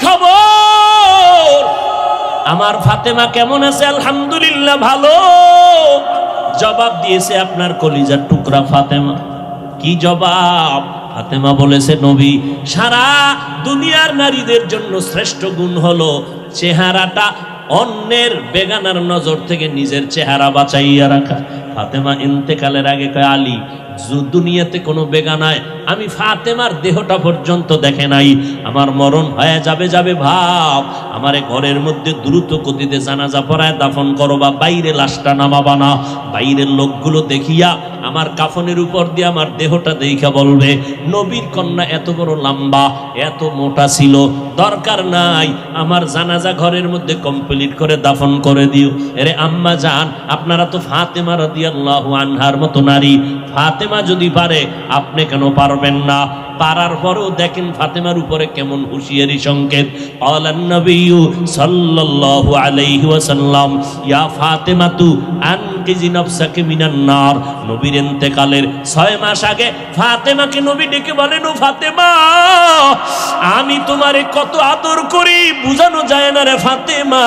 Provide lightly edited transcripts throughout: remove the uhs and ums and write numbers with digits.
খবর? আমার ফাতেমা কেমন আছে? আলহামদুলিল্লাহ ভালো। জবাব দিয়েছে আপনার কলিজার টুকরা ফাতেমা। কি জবাব? ফাতেমা বলেছে, নবী, সারা দুনিয়ার নারীদের জন্য শ্রেষ্ঠ গুণ হলো চেহারাটা অন্যের বেগানার নজর থেকে নিজের চেহারা বাঁচাইয়া রাখা। ফাতেমা ইন্তেকালের আগে কয়, আলী, দুনিয়াতে কোনো বেগানায় আমি ফাতেমার দেহটা পর্যন্ত দেখে নাই। আমার মরণ হয়ে যাবে ভাব, আমারে ঘরের মধ্যে দ্রুত গতিতে জানাজা পড়ায় দাফন করো, বা বাইরে লাশটা নামাবা না। বাইরের লোকগুলো দেখিয়া আমার কাফনের উপর দিয়ে আমার দেহটা দেখা বলবে, নবীর কন্যা এত বড় লম্বা, এত মোটা ছিল, দরকার নাই, আমার জানাজা ঘরের মধ্যে কমপ্লিট করে দাফন করে দিও। এরে আম্মা জান, আপনারা তো ফাতেমা রাদিয়াল্লাহু আনহার মতো নারী, ফাতেমা যদি পারে আপনি কেন পারবেন না? পারার পরেও দেখেন ফাতেমার উপরে কেমন হুঁশিয়ারি সংকেত। আলান নবিয়্যু সাল্লাল্লাহু আলাইহি ওয়াসাল্লাম, ইয়া ফাতেমাতু আনকিজি নাফসাকি মিনান নার। নবীর ইন্তেকালের 6 মাস আগে ফাতেমাকে নবী ডেকে বলেন, ও ফাতেমা, আমি তোমারে কত আদর করি, বুঝানো যায় না রে ফাতেমা।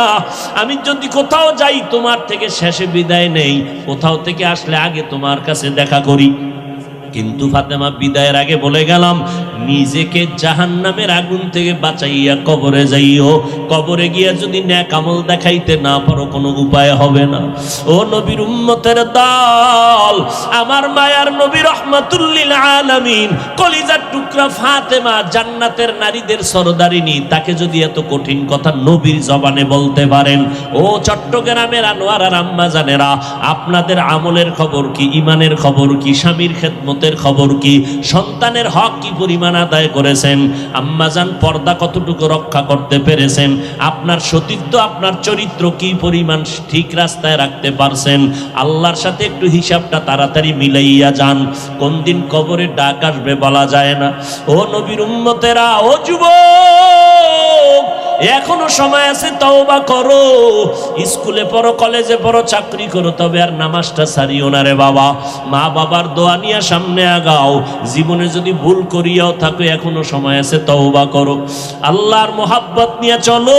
আমি যদি কোথাও যাই তোমার থেকে শেষে বিদায় নেই, কোথাও থেকে আসলে আগে তোমার কাছে দেখা করি। কিন্তু ফাতেমা বিদায়ের আগে বলে গেলাম, নিজেকে জাহান্নামের আগুন থেকে বাঁচাইয়া কবরে যাইও। কবরে গিয়া যদি নেক আমল দেখাইতে না পারো, কোনো উপায় হবে না। ও নবীর উম্মতের দল, আমার মায়ার নবী রাহমাতুল লিল আলামিন, কলিজার টুকরা ফাতেমা, জান্নাতের নারীদের সরদারিনী, তাকে যদি এত কঠিন কথা নবীর জবানে বলতে পারেন, ও চট্টগ্রামের আনোয়ার আর আম্মা জানেরা, আপনাদের আমলের খবর কি? ইমানের খবর কি? স্বামীর খেদমতের খবর কি? সন্তানের হক কি পরিমাণ আদায় করেছেন? আম্মাজান পর্দা কতটুকু রক্ষা করতে পেরেছেন? আপনার সতীত্ব, আপনার চরিত্র কি পরিমাণ ঠিক রাস্তায় রাখতে পারছেন? আল্লাহর সাথে একটু হিসাবটা তাড়াতাড়ি মিলাইয়া যান, কোন দিন কবরে ডাক আসবে বলা যায় না। ও নবীর উম্মতেরা, ও যুবক, এখনো সময় আছে, তওবা করো। স্কুলে পড়ো, কলেজে পড়ো, চাকরি করো, তবে আর নামাজটা ছাড়িও না রে বাবা। মা বাবার দোয়া নিয়ে সামনে আগাও। জীবনে যদি ভুল করিয়াও থাকো, এখনো সময় আছে, তওবা করো। আল্লাহর মোহাব্বত নিয়ে চলো।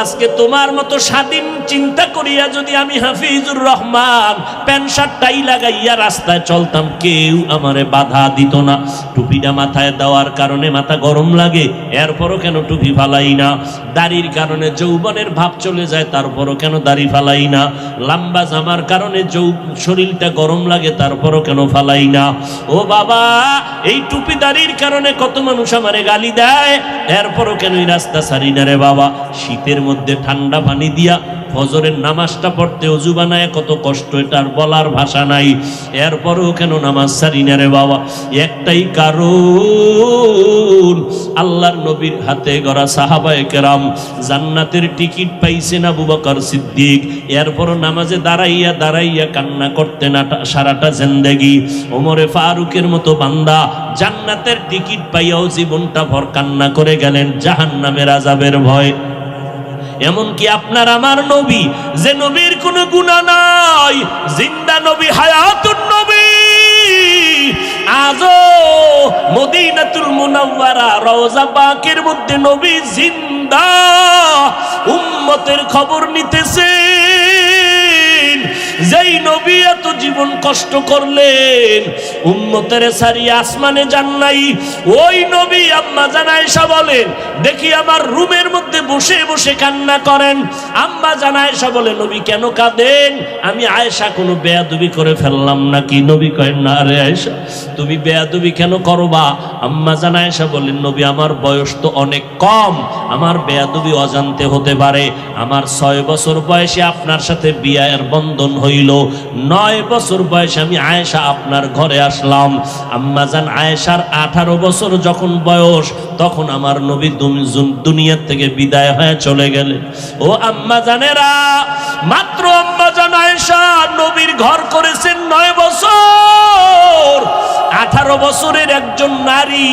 আজকে তোমার মতো স্বাধীন চিন্তা করিয়া যদি আমি Hafizur Rahman pant shirt tie লাগাইয়া রাস্তায় চলতাম, কেউ আমারে বাধা দিত না। টুপিটা মাথায় দেওয়ার কারণে মাথা গরম লাগে, এরপরও কেন টুপি ফালাই না? দাড়ির কারণে যৌবনের ভাব চলে যায়, তারপরও কেন দাড়ি ফালাই না? লম্বা জামার কারণে শরীরটা গরম লাগে, তারপরও কেন ফালাই না? ও বাবা, এই টুপি দাড়ির কারণে কত মানুষ আমারে গালি দেয়, এরপরও কেন এই রাস্তা ছাড়ি না রে বাবা? শীতের মধ্যে ঠান্ডা পানি দিয়া ফজরের নামাজটা পড়তে ওযু বানায় কত কষ্ট, এটার বলার ভাষা নাই, এরপরও কেন নামাজ ছাড়ি না রে বাবা? একটাই কারণ, আল্লাহর নবীর হাতে গড়া সাহাবায়ে কেরাম জান্নাতের টিকিট পাইছেন আবু বকর সিদ্দিক, এরপরও নামাজে দাঁড়াইয়া দাঁড়াইয়া কান্না করতেন সারাটা জিন্দেগি। ওমরে ফারুকের মতো বান্দা জান্নাতের টিকিট পাইয়াও জীবনটা ভর কান্না করে গেলেন জাহান্নামের আযাবের ভয়। এমনকি আপনার আমার নবী, যে নবীর কোনো গুনাহ নাই, জিন্দা নবী, হায়াতুন নবী, আজও মদিনাতুল মুনাওয়ারা রওজা পাকের মধ্যে নবী জিন্দা, উম্মতের খবর নিতেছেন। যেই নবী এত জীবন কষ্ট করলেন, উম্মতের সারিয়া আসমানে যান নাই, ওই নবী আম্মা জান আয়েশা বলেন, দেখি আমার রুমের মধ্যে বসে বসে কান্না করেন। আম্মা জান আয়েশা বলে, নবী কেন কাঁদেন? আমি আয়েশা কোনো বেয়াদবি করে ফেললাম নাকি? নবী কয়, না রে আয়েশা, তুমি বেয়াদবি কেন করবা? আম্মা জান আয়েশা বলেন, নবী আমার বয়স তো অনেক কম, আমার বেয়াদবি অজান্তে হতে পারে। আমার 6 বছর বয়সে আপনার সাথে বিয়ের বন্ধন হইল, 9 বছর বয়সে আমি আয়েশা আপনার ঘরে আসলাম। আম্মা জান আয়েশার 18 বছর যখন বয়স, তখন আমার নবী দুনিয়া থেকে বিদায় হয়ে চলে গেলেন। ও আম্মা জানেরা, মাত্র আম্মা জান আয়েশা নবীর ঘর করেছেন 9 বছর। 18 বছরের একজন নারী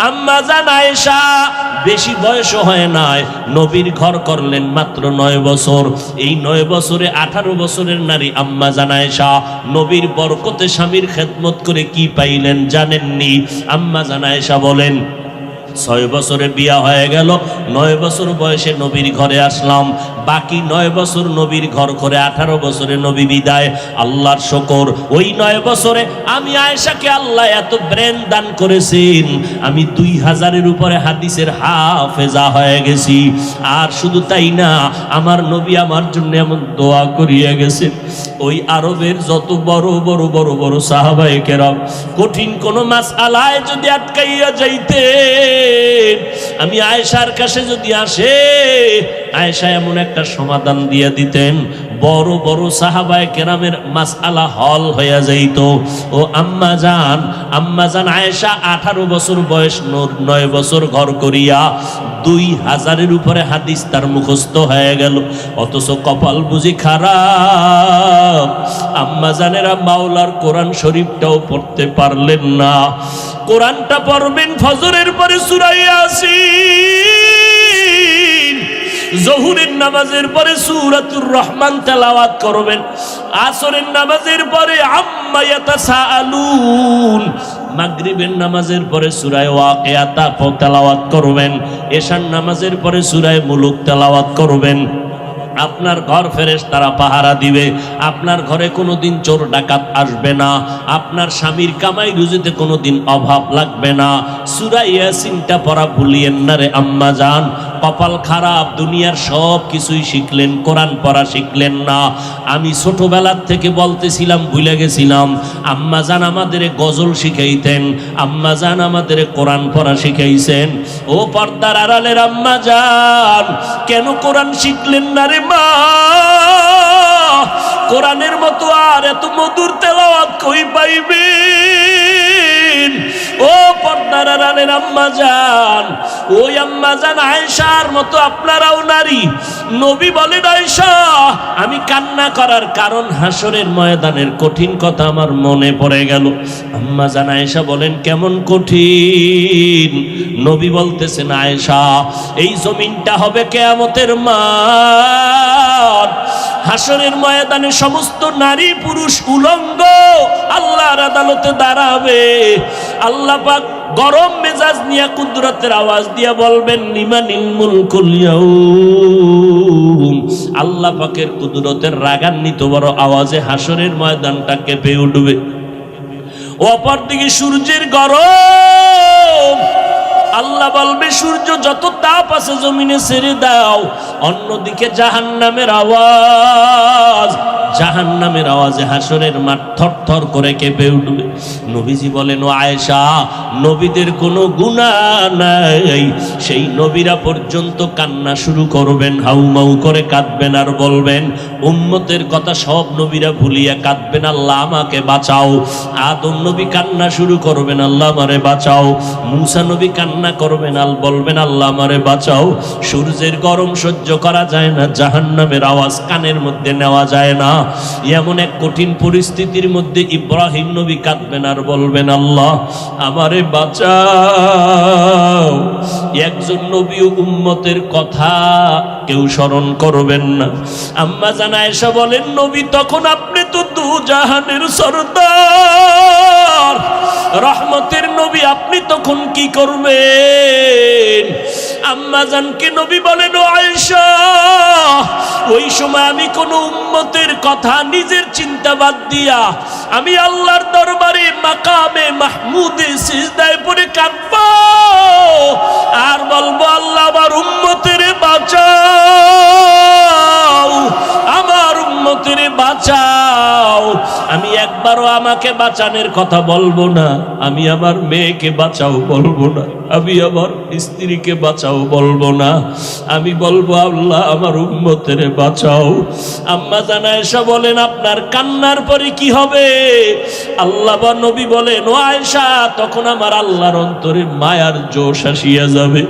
আম্মা জান আয়েশা, বেশি বয়স হয় নাই, নবীর ঘর করলেন মাত্র 9 বছর। এই 9 বছরে 18 বছরের নারী আম্মা জান আয়েশা নবীর বরকতে স্বামীর খেদমত করে কি পাইলেন জানেননি? আম্মা জান আয়েশা বলেন, 6 বছরে বিয়া হয়ে গেল, 9 বছর বয়সে নবীর ঘরে আসলাম, বাকি 9 বছর নবীর ঘর করে 18 বছরে নবী বিদায়। আল্লাহর শুকর, ওই 9 বছরে আমি আয়েশাকে আল্লাহ এত ব্রেন দান করেছেন, আমি 2000-এর উপরে হাদিসের হাফেজা হয়ে গেছি। আর শুধু তাই না, আমার নবী আমার জন্য এমন দোয়া করিয়া গেছেন, ওই আরবের যত বড় বড় বড় বড় সাহাবায়ে কেরাম কঠিন কোন মাসআলায় যদি আটকাইয়া যাইতে, আমি আয়েশার কাছে যদি আসে, আয়েশা এমন একটা সমাধান দিয়ে দিতেন, বড় বড় সাহাবায়ে কেরামের মাসআলা হল হইয়া যাইত। ও আম্মা জান আয়েশা 18 বছর বয়স, 9 বছর ঘর করিয়া 2000-এর উপরে হাদিস তার মুখস্থ হয়ে গেল। অথচ কপাল বুঝি খারাপ, আম্মা জানেরা মাওলার কোরআন শরীফটাও পড়তে পারলেন না। কোরআনটা পড়বেন ফজরের পরে সূরা ইয়াসিন, জোহরের নামাজের পরে সূরাতুর রহমান তেলাওয়াত করবেন, আসরের নামাজের পরে আম্মা ইয়াতাসাআলুন, মাগরিবের নামাজের পরে সূরা ওয়াকিয়া তেলাওয়াত করবেন, এশার নামাজের পরে সূরা মুলুক তেলাওয়াত করবেন। আপনার ঘর ফেরেশতারা পাহারা দিবে, আপনার ঘরে কোনোদিন চোর ডাকাত আসবে না, আপনার স্বামীর কামাই রুজিতে কোনোদিন অভাব লাগবে না। সূরা ইয়াসিনটা পড়া ভুলিয়েন না রে আম্মা জান। কপাল খারাপ, দুনিয়ার সব কিছুই শিখলেন, কোরআন পড়া শিখলেন না। আমি ছোটবেলার থেকে বলতেছিলাম, ভুলে গেছিলাম, আম্মা জান আমাদের গজল শিখাইতেন, আম্মা জান আমাদের কোরআন পড়া শিখাইছেন। ও পর্দার আড়ালের আম্মা জান, কেন কোরআন শিখলেন না রে মা? কোরআনের মতো আর এত মধুর তেলাওয়াত কই পাইবেন? ও পর্দার আড়ালের আম্মা জান, ওই আম্মা জান আয়েশার মতো আপনারাও নারী। নবী বলেন, আয়েশা আমি কান্না করার কারণ হাসরের ময়দানের কঠিন কথা আমার মনে পড়ে গেল। আম্মা জান আয়েশা বলেন, কেমন কঠিন? নবী বলতেছেন, আয়েশা এই জমিনটা হবে কিয়ামতের মাঠ, হাসরের ময়দানে সমস্ত নারী পুরুষ উলঙ্গ আল্লাহর আদালতে দাঁড়াবে। আল্লাহ পাক গরম মেজাজ নিয়ে কুদরতের আওয়াজ দিয়া বলবেন, লিমানিল মুলকুল ইয়াউম। আল্লাহ পাকের কুদরতের রাগান্বিত বড় আওয়াজে হাসরের ময়দানটা কেঁপে উঠবে। অপরদিকে সূর্যের গরম, আল্লাহ বলবে সূর্য যত তাপ আছে জমিনে ছেড়ে দাও। অন্যদিকে জাহান্নামের আওয়াজ, জাহান্নামের আওয়াজে হাসরের মাঠ থরথর করে কেঁপে উঠবে। নবীজি বলেন, ও আয়েশা নবীদের কোনো গুনাহ নাই, সেই নবীরা পর্যন্ত কান্না শুরু করবেন, হাউমাউ করে কাঁদবেন আর বলবেন, উম্মতের কথা সব নবীরা ভুলিয়া কাঁদবেন, আল্লাহ আমাকে বাঁচাও। আদম নবী কান্না শুরু করবেন, আল্লাহ আমারে বাঁচাও। মূসা নবী কান্না করবেন, আল বলবেন, আল্লাহ আমারে বাঁচাও। সূর্যের গরম সহ্য করা যায় না, জাহান্নামের আওয়াজ কানের মধ্যে নেওয়া যায় না। এমন এক কঠিন পরিস্থিতির মধ্যে ইব্রাহিম নবী কাঁদবেন আর বলবেন, আল্লাহ আমারে বাঁচাও। একজন নবী উম্মতের কথা কেউ স্মরণ করবেন না। আম্মা জান আয়েশা বলেন, নবী তখন আপনি তো দু জাহানের সরদার, রহমতের নবী, আপনি তখন কি করবেন? আম্মা জানকে নবী বলেন, ও আয়েশা ওই সময় আমি কোন উম্মতের কথা নিজের চিন্তা বাদ দিয়া আমি আল্লাহর দরবারে মাকামে মাহমুদে সিজদায় পড়ে কাঁদব আর বলবো, আল্লাহ আমার উম্মতের বাঁচাও, আমার উম্মতের বাঁচাও। আমি একবারও আমাকে বাঁচানোর কথা বলবো না, আমি আমার মেয়েকে বাঁচাও বলবো না, আমি আমার স্ত্রীকে বাঁচাও বলবো না, আমি বলবো আল্লাহ আমার উম্মতের বাঁচাও। আম্মা জান আয়েশা বলেন, আপনার কান্নার পরে কি হবে? আল্লাহ বা নবী বলেন, ও আয়েশা তখন আমার আল্লাহর অন্তরে মায়ার জোশ আসিয়া যাবে।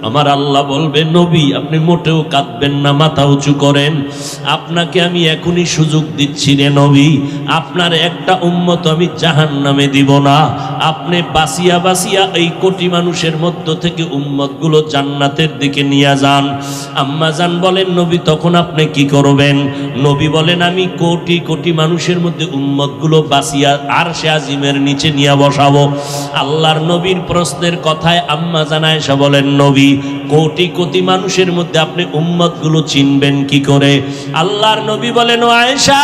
আমার আল্লাহ বলবে, নবী আপনি মোটেও কাঁদবেন না, মাথা উঁচু করেন। আপনাকে আমি এখনই সুযোগ দিচ্ছি রে নবী, আপনার একটা উম্মত আমি জাহান্নামে দিব না। আপনি বাসিয়া বাসিয়া এই কোটি মানুষের মধ্য থেকে উম্মতগুলো জান্নাতের দিকে নিয়ে যান। আম্মা জান বলেন, নবী তখন আপনি কি করবেন? নবী বলেন, আমি কোটি কোটি মানুষের মধ্যে উম্মতগুলো বাসিয়া আরশে আজিমের নিচে নিয়ে বসাবো। আল্লাহর নবীর প্রশ্নের কথায় আম্মা জান আয়েশা বলেন, নবী কোটি কোটি মানুষের মধ্যে আপনি উম্মতগুলো চিনবেন কি করে? আল্লাহর নবী বলেন, ও আয়েশা,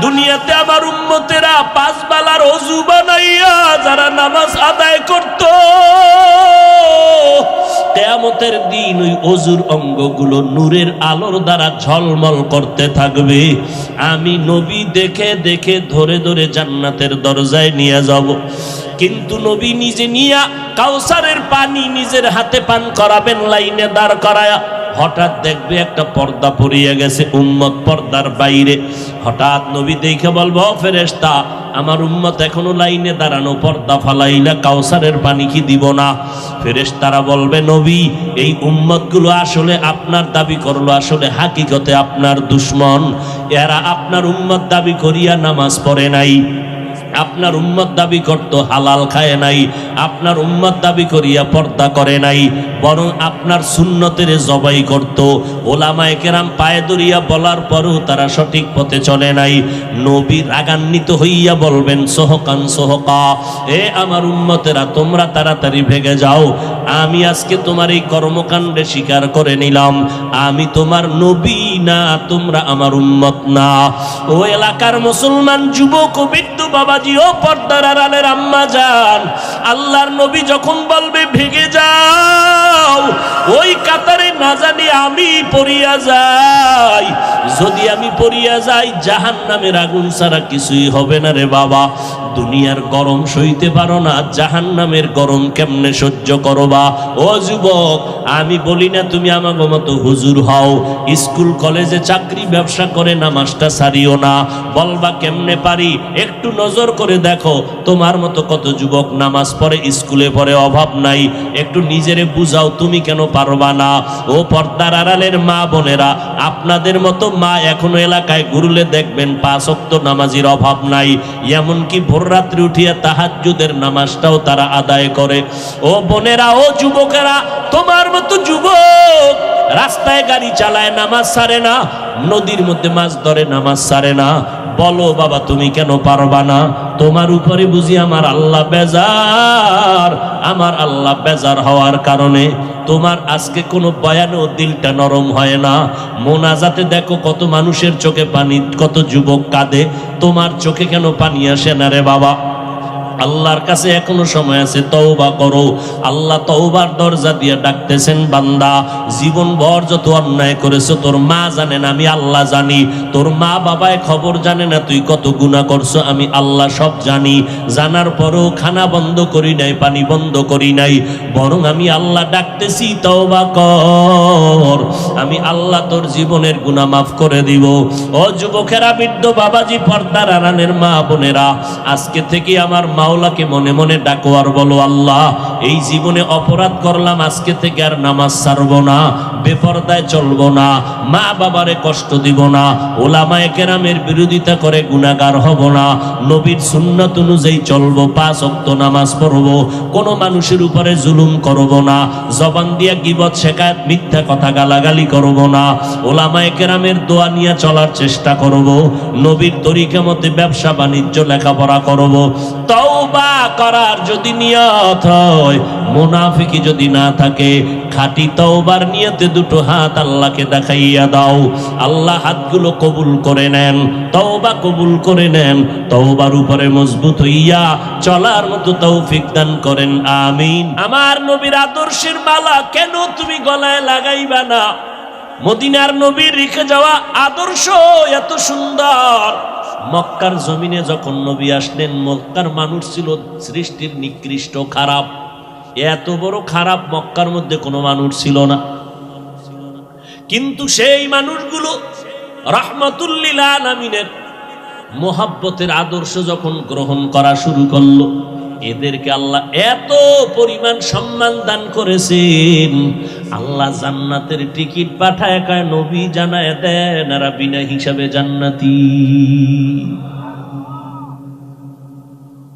দুনিয়াতে আমার উম্মতেরা 5 বেলার ওযু বানাইয়া যারা নামাজ আদায় করত, কিয়ামতের দিন ওই ওযুর অঙ্গগুলো নূরের আলোর দ্বারা ঝলমল করতে থাকবে। আমি নবী দেখে দেখে ধরে ধরে জান্নাতের দরজায় নিয়ে যাব। কিন্তু নবী নিজে নিয়া কাউসারের পানি নিজের হাতে পান করাবেন, লাইনে দাঁড় করায়া। হঠাৎ দেখবে একটা পর্দা পড়িয়ে গেছে, উম্মত পর্দার বাইরে। হঠাৎ নবী দেখে বলবো, ফেরেশতা আমার উম্মত এখনো লাইনে দাঁড়ানো, পর্দা ফালাইলা কাউসারের পানি কি দিব না? ফেরেশতারা বলবে, নবী এই উম্মতগুলো আসলে আপনার দাবি করলো, আসলে হাকিকতে আপনার দুশমন। এরা আপনার উম্মত দাবি করিয়া নামাজ পড়ে নাই, আপনার উম্মত দাবি করত হালাল খায় নাই, আপনার উম্মত দাবি করিয়া পর্দা করে নাই, বরং আপনার সুন্নতের জবাই করত। ওলামায়ে কেরাম পায়ে ধরিয়া বলার পরও তারা সঠিক পথে চলে নাই। নবী রাগান্বিত হইয়া বলবেন, সোহকান সোহকা, এ আমার উম্মতেরা তোমরা তাড়াতাড়ি ভেগে যাও। আমি আজকে তোমার এই কর্মকাণ্ডে স্বীকার করে নিলাম, আমি তোমার নবী না, তোমরা আমার উম্মত না। ও এলাকার মুসলমান যুবক ও বৃদ্ধ বাবাজি, ও পর্দার আড়ালের আম্মা জান, আল্লাহর নবী যখন বলবে ভেগে যাও, ওই কাতারে না জানি আমি পড়িয়া যাই। যদি আমি পড়িয়া যাই, জাহান্নামের আগুন ছাড়া কিছুই হবে না রে বাবা। দুনিয়ার গরম সইতে পারো না, জাহান্নামের গরম কেমনে সহ্য করবা? ও যুবক, আমি বলি না তুমি আমাকে মতো হুজুর হও, স্কুল কলেজে চাকরি ব্যবসা করে নামাজটা ছাড়িও না। বলবা কেমনে পারি? একটু নজর করে দেখো, তোমার মতো কত যুবক নামাজ পড়ে, স্কুলে পড়ে, অভাব নাই। একটু নিজেরে বুঝাও, তুমি কেন পারবা না? ও পর্দার আড়ালের মা বোনেরা, আপনাদের মতো মা এখনো এলাকায় ঘুরলে দেখবেন 5 ওয়াক্ত নামাজের অভাব নাই। এমনকি ভোর রাত্রে উঠিয়া তাহাজ্জুদের নামাজটাও তারা আদায় করে। ও বোনেরা, ও যুবকেরা, তোমার মতো যুবক রাস্তায় গাড়ি চালায়, নামাজ ছাড়ে না, নদীর মধ্যে মাছ ধরে, নামাজ ছাড়ে না। বলো বাবা, তুমি কেন পারবা না? তোমার উপরে বুঝি আমার আল্লাহ বেজার? আমার আল্লাহ বেজার হওয়ার কারণে তোমার আজকে কোনো বয়ানেও দিলটা নরম হয় না। মোনাজাতে দেখো কত মানুষের চোখে পানি, কত যুবক কাঁদে, তোমার চোখে কেন পানি আসে না রে বাবা? আল্লাহর কাছে এখনো সময় আছে, তওবা করো। আল্লাহ তওবার দরজা দিয়ে ডাকতেছেন, বান্দা জীবন ভর যত অন্যায় করেছো তোর মা জানে না, আমি আল্লাহ জানি। তোর মা বাবায় খবর জানে না তুই কত গুনাহ করছো, আমি আল্লাহ সব জানি। জানার পরও খানা বন্ধ করি নাই, পানি বন্ধ করি নাই, বরং আমি আল্লাহ ডাকতেছি, তওবা কর, আমি আল্লাহ তোর জীবনের গুনাহ মাফ করে দিব। ও যুবকেরা, বৃদ্ধ বাবাজি, পর্দার আড়ালের মা বোনেরা, আজকে থেকে আমার মাওলাকে মনে মনে ডাকো আর বলো, আল্লাহ এই জীবনে অপরাধ করলাম, আজকে থেকে আর নামাজ ছাড়বো না, বেপরদায় চলবো না, মা বাবারে কষ্ট দিব না, ওলামায়ে কেরামের বিরোধিতা করে গুনাহগার হব না, নবীর সুন্নাত অনুযায়ী চলবো, 5 ওয়াক্ত নামাজ পড়বো, কোনো মানুষের উপরে জুলুম করব না, জবান দিয়া গীবত শেখায়ত মিথ্যা কথা গালাগালি করব না, ওলামায়ে কেরামের দোয়া নিয়ে চলার চেষ্টা করব, নবীর তরিকা মতে ব্যবসা বাণিজ্য লেখাপড়া করব। তওবা করার যদি নিয়ত হয়, মুনাফিকি যদি না থাকে, খাঁটি তওবার নিয়তে দুটো হাত আল্লাহকে দেখাইয়া দাও, আল্লাহ হাতগুলো কবুল করে নেন, তওবা কবুল করে নেন, তওবার উপরে মজবুত হইয়া চলার মতো তৌফিক দান করেন, আমিন। আমার নবীর আদর্শের মালা কেন তুমি গলায় লাগাইবা না? মদিনার নবীর রেখে যাওয়া আদর্শ এত সুন্দর। মক্কার জমিনে যখন নবী আসলেন, মক্কার মানুষ ছিল সৃষ্টির নিকৃষ্ট, খারাপ, এত বড় খারাপ মক্কার মধ্যে কোনো মানুষ ছিল না। কিন্তু সেই মানুষগুলো রাহমাতুল লিল আলামিনের মোহাব্বতের আদর্শ যখন গ্রহণ করা শুরু করলো, এদেরকে আল্লাহ এত পরিমাণ সম্মান দান করেছেন, আল্লাহ জান্নাতের টিকিট পাঠায় কয় নবী জানায় দেন এরা বিনা হিসাবে জান্নাতি।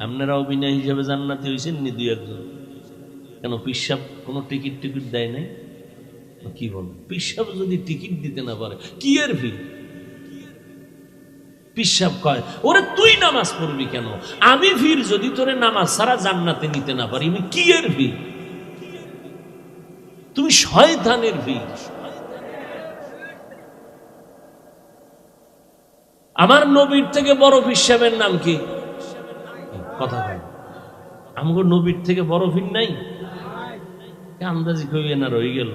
আপনারাও বিনা হিসাবে জান্নাতি হয়েছেন নি দুই একজন? কেন পিসাব কোনো টিকিট টিকিট দেয় নাই? কি বল, পিসাব যদি টিকিট দিতে না পারে কি এর ভিড়? পিসাব কয় ওরে তুই নামাজ পড়বি কেন, আমি ভিড় যদি তোরে নামাজ সারা জান্নাতে নিতে না পারি, আমি কি এর ভিড়? তুমি শয়তানের ভিড়। আমার নবীর থেকে বড় পিসাবের নাম কি? কথা বল, আমগো নবীর থেকে বড় ভিড় নাই? আন্দাজি কইবে না, রয়ে গেল,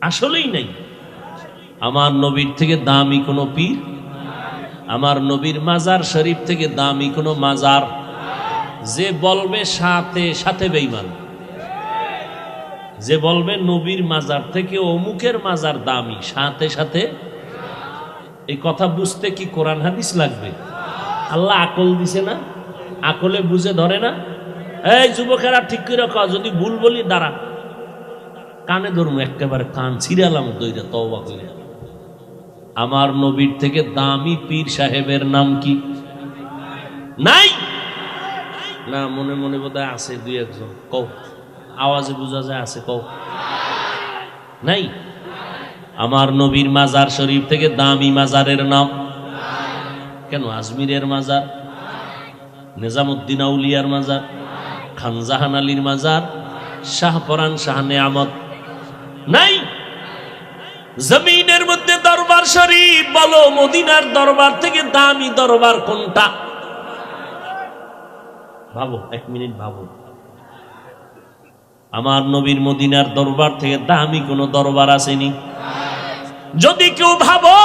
আসলেই নাই। আমার নবীর থেকে দামি কোনো পীর, আমার নবীর মাজার শরীফ থেকে দামি কোনো মাজার। যে বলবে সাথে সাথে বেঈমান, যে বলবে নবীর মাজার থেকে অমুকের মাজার দামি, সাথে সাথে। এই কথা বুঝতে কি কোরআন হাদিস লাগবে? আল্লাহ আকল দিছে না, আকলে বুঝে ধরে না? এই যুবকেরা ঠিক করে রাখো, যদি ভুল বলি দাঁড়া, কানে ধরুন একেবারে কান ছিড়ালাম দইরা তওবা কইরা। আমার নবীর থেকে দামি পীর সাহেবের নাম কি? নাই না? মনে মনে বোধহয় আছে দুই একজন, কও, আওয়াজে বোঝা যায় আছে, কও। নাই? আমার নবীর মাজার শরীফ থেকে দামি মাজারের নাম কেন? আজমিরের মাজার, নিজামুদ্দিন আউলিয়ার মাজার, খানজাহান আলীর মাজার, শাহপরান শাহ নেয়ামত নাই? জমিনের মধ্যে দরবার শরীফ বলো, মদিনার দরবার থেকে দামি দরবার কোনটা? ভাবো, এক মিনিট ভাবো। আমার নবীর মদিনার দরবার থেকে দামি কোন দরবার আসেনি? যদি কেউ ভাবো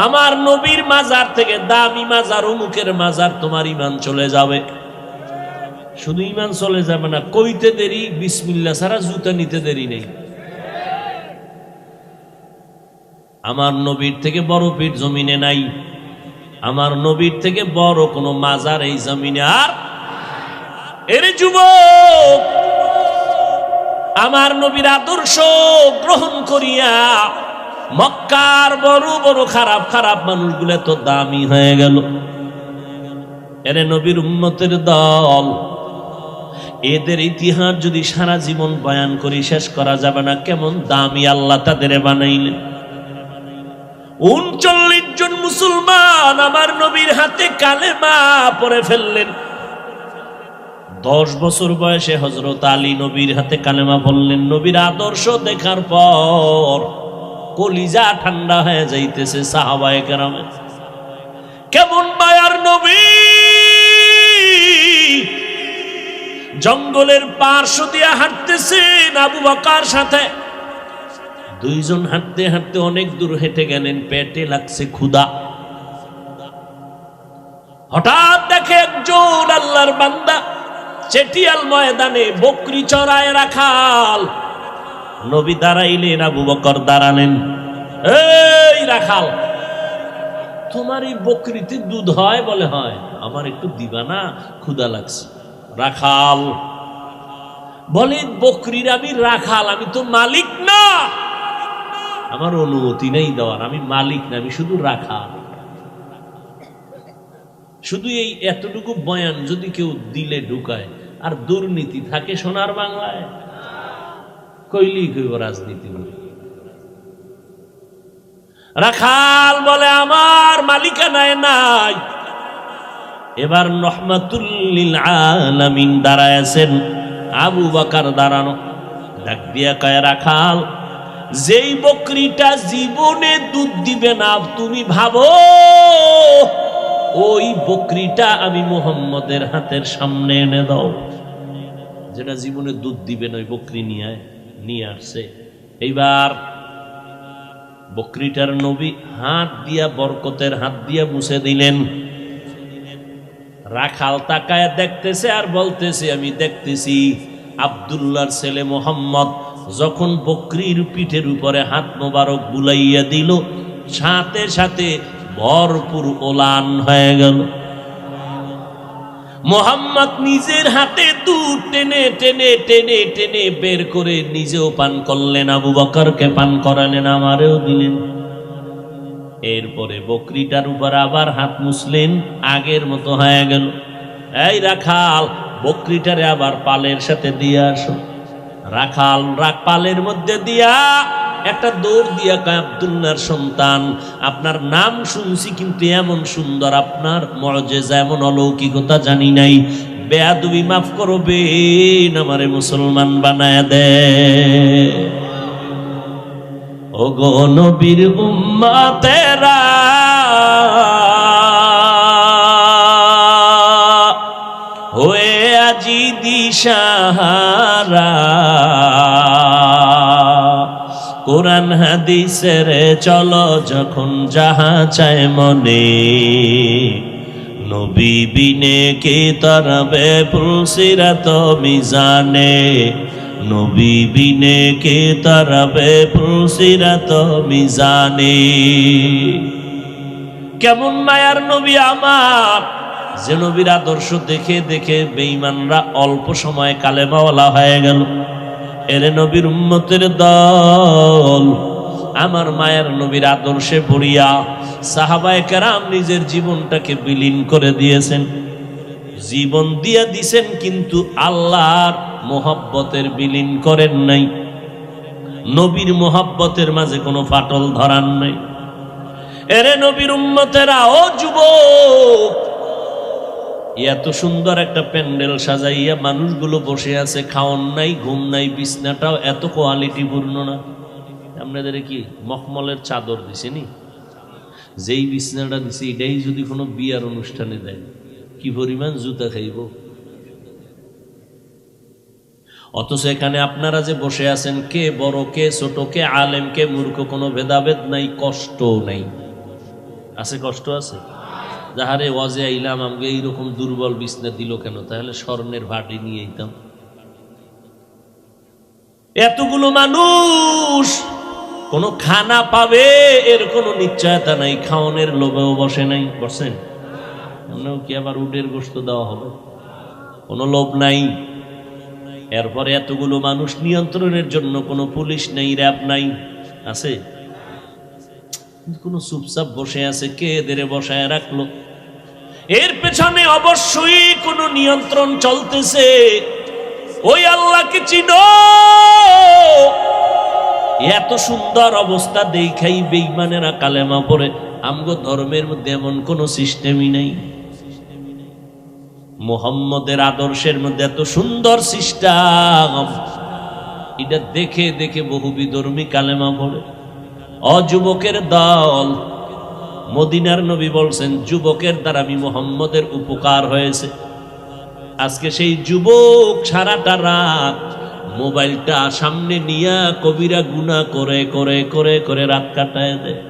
আমার নবীর মাজার থেকে দামি মাজার অমুকের মাজার, তোমার ঈমান চলে যাবে। শুধু ঈমান চলে যাবে না, কইতে দেরি বিসমিল্লাহ ছাড়া জুতা নিতে দেরি নেই। আমার নবীর থেকে বড় পীর জমিনে নাই, আমার নবীর থেকে বড় কোন মাজার এই জমিনে আর। এর যুবক, আমার নবীর আদর্শ গ্রহণ করিয়া মক্কার বড় বড় খারাপ খারাপ মানুষগুলো তো দামি হয়ে গেল। এরে নবীর উম্মতের দল, এদের ইতিহাস যদি সারা জীবন বয়ান করি শেষ করা যাবে না, কেমন দামি আল্লাহ তাদের বানাইলেন। ৩৯ জন মুসলমান আমার নবীর হাতে কালেমা পড়ে ফেললেন। 10 বছর বয়সে হযরত আলী নবীর হাতে কালেমা পড়লেন। নবীর আদর্শ দেখার পর কলিজা ঠান্ডা হয়ে যাইতেছে সাহাবায়ে কেরামের। কেমন মায়ার নবী! জঙ্গলের পার্শ্ব দিয়ে হাঁটতেছেন আবু বকর সাথে। দুইজন হাঁটতে হাঁটতে অনেক দূর হেঁটে গেলেন, পেটে লাগছে ক্ষুধা। হঠাৎ দেখে একজন আল্লাহর বান্দা চেটিয়াল ময়দানে বকরি চড়ায় রাখাল। নবী দাঁড়াইলেন, আবু বকর দাঁড়ালেন। এই রাখাল, তোমার এই বকরিতে দুধ হয়? বলে হয়। আমার একটু দিবা না, ক্ষুধা লাগছে। রাখাল বলে, বকরির আমি রাখাল, আমি তো মালিক না, আমার অনুমতি নেই দেওয়ার, আমি মালিক না, আমি শুধু রাখাল। শুধু এই এতটুকু বয়ান যদি কেউ দিলে ঢুকায়, আর দুর্নীতি থাকে সোনার বাংলায়, কইলি কইব রাজনীতি। রাখাল বলে, আমার মালিকানায় নাই। এবার রহমাতুল লিল আলামিন দাঁড়ায় আছেন, আবু বকর দাঁড়ানো। ডাক দিয়া কয়, রাখাল, যেই বকরিটা জীবনে দুধ দিবে না, তুমি ভাবো ওই বকরিটা আমি মুহাম্মদের হাতের সামনে এনে দাও। যেটা জীবনে দুধ দিবে না, ওই বকরি নিয়ে আসছে। এইবার বকরিটার নবী হাত দিয়া, বরকতের হাত দিয়া মুছে দিলেন। রাখাল তাকায় দেখতেছে আর বলতেছে, আমি দেখতেছি আব্দুল্লাহর ছেলে মোহাম্মদ যখন বকরির পিঠের উপরে হাত মোবারক বুলাইয়া দিল, সাথে সাথে ভরপুর ওলান হয়ে গেল। মোহাম্মদ নিজের হাতে দুধ টেনে টেনে টেনে টেনে বের করে নিজেও পান করলেন, আবু বকরকে পান করালেন, আমারেও দিলেন। এরপরে বকরিটার উপর আবার হাত মুছলেন, আগের মতো হয়ে গেল। এই রাখাল, বকরিটারে আবার পালের সাথে দিয়ে আসো। রাখাল পালের মধ্যে দিয়া একটা দৌড় দিয়া কয়, আব্দুল্লাহর সন্তান, আপনার নাম শুনছি কিন্তু এমন সুন্দর, আপনার মুআজিজা এমন অলৌকিকতা জানি নাই, বেয়াদবি মাফ করবেন, আমারে মুসলমান বানায় দে। ও গো নবীর উম্মতেরা, হয়ে আজি দিশাহারা, কোরআন হাদিসের চলো যখন যাহা চায় মনে, নবী বিনে কে তরবে পুলসিরাত মিজানে, নবী বিনে কে তরবে পুলসিরাত মিজানে। কেমন মায়ার নবী আমার, যে নবীর আদর্শ দেখে দেখে বেঈমানরা অল্প সময় কালেমাওয়ালা হয়ে গেল। এরে নবীর উম্মতের দল, আমার মায়ের নবীর আদর্শে পড়িয়া সাহাবায়ে কেরাম নিজের জীবনটাকে বিলীন করে দিয়েছেন, জীবন দিয়া দিছেন, কিন্তু আল্লাহর মোহাব্বতের বিলীন করেন নাই, নবীর মোহাব্বতের মাঝে কোনো ফাটল ধরান নাই। এরে নবীর উম্মতেরা, ও যুবক, এত সুন্দর একটা প্যান্ডেল সাজাইয়া মানুষগুলো বসে আছে, খাওন নাই, ঘুম নাই, বিছনাটাও এত কোয়ালিটি পূর্ণ না। আপনাদের কি মখমলের চাদর দিছেনি? যেই বিছনাটা দিছে এটাই যদি কোনো বিয়ার অনুষ্ঠানে দেয়, কি পরিমাণ জুতা খাইব। অথচ এখানে আপনারা যে বসে আছেন, কে বড় কে ছোট, কে আলেম কে মূর্খ, কোনো ভেদাভেদ নাই, কষ্ট নাই। আছে? কষ্ট আছে? যাহারে ওয়াজে আইলাম, আমাকে এইরকম দুর্বল বিছনা দিল কেন? তাহলে স্বর্ণের ভাটি নিয়ে আইতাম। এতগুলো মানুষ কোনো খানা পাবে এর কোনো নিশ্চয়তা নাই, খাওয়ানোর লোভেও বসে নাই। বসেন কি আবার উটের গোশত দেওয়া হবে? কোনো লোভ নাই। এরপরে এতগুলো মানুষ নিয়ন্ত্রণের জন্য কোনো পুলিশ নেই, র্যাব নাই। আছে? কোনো চুপচাপ বসে আছে, কে এদের বসায় রাখলো? এর পেছনে অবশ্যই কোনো নিয়ন্ত্রণ চলতেছে। ওই আল্লাহকে চিনো। এত সুন্দর অবস্থা দেখাই বেঈমানেরা কালেমা পড়ে। আমগো ধর্মের মধ্যে এমন কোন সিস্টেমই নাই। মুহাম্মদের আদর্শের মধ্যে এত সুন্দর সিস্টেম, এটা দেখে দেখে বহু বিধর্মী কালেমা পড়ে। অযুবকের দল, মদিনার নবী বলছেন যুবকের দ্বারা আমি মুহাম্মদের উপকার হয়েছে। আজকে সেই যুবক সারাটা রাত মোবাইলটা সামনে নিয়ে কবিরা গুনাহ করে করে করে করে রাত কাটায় দেয়।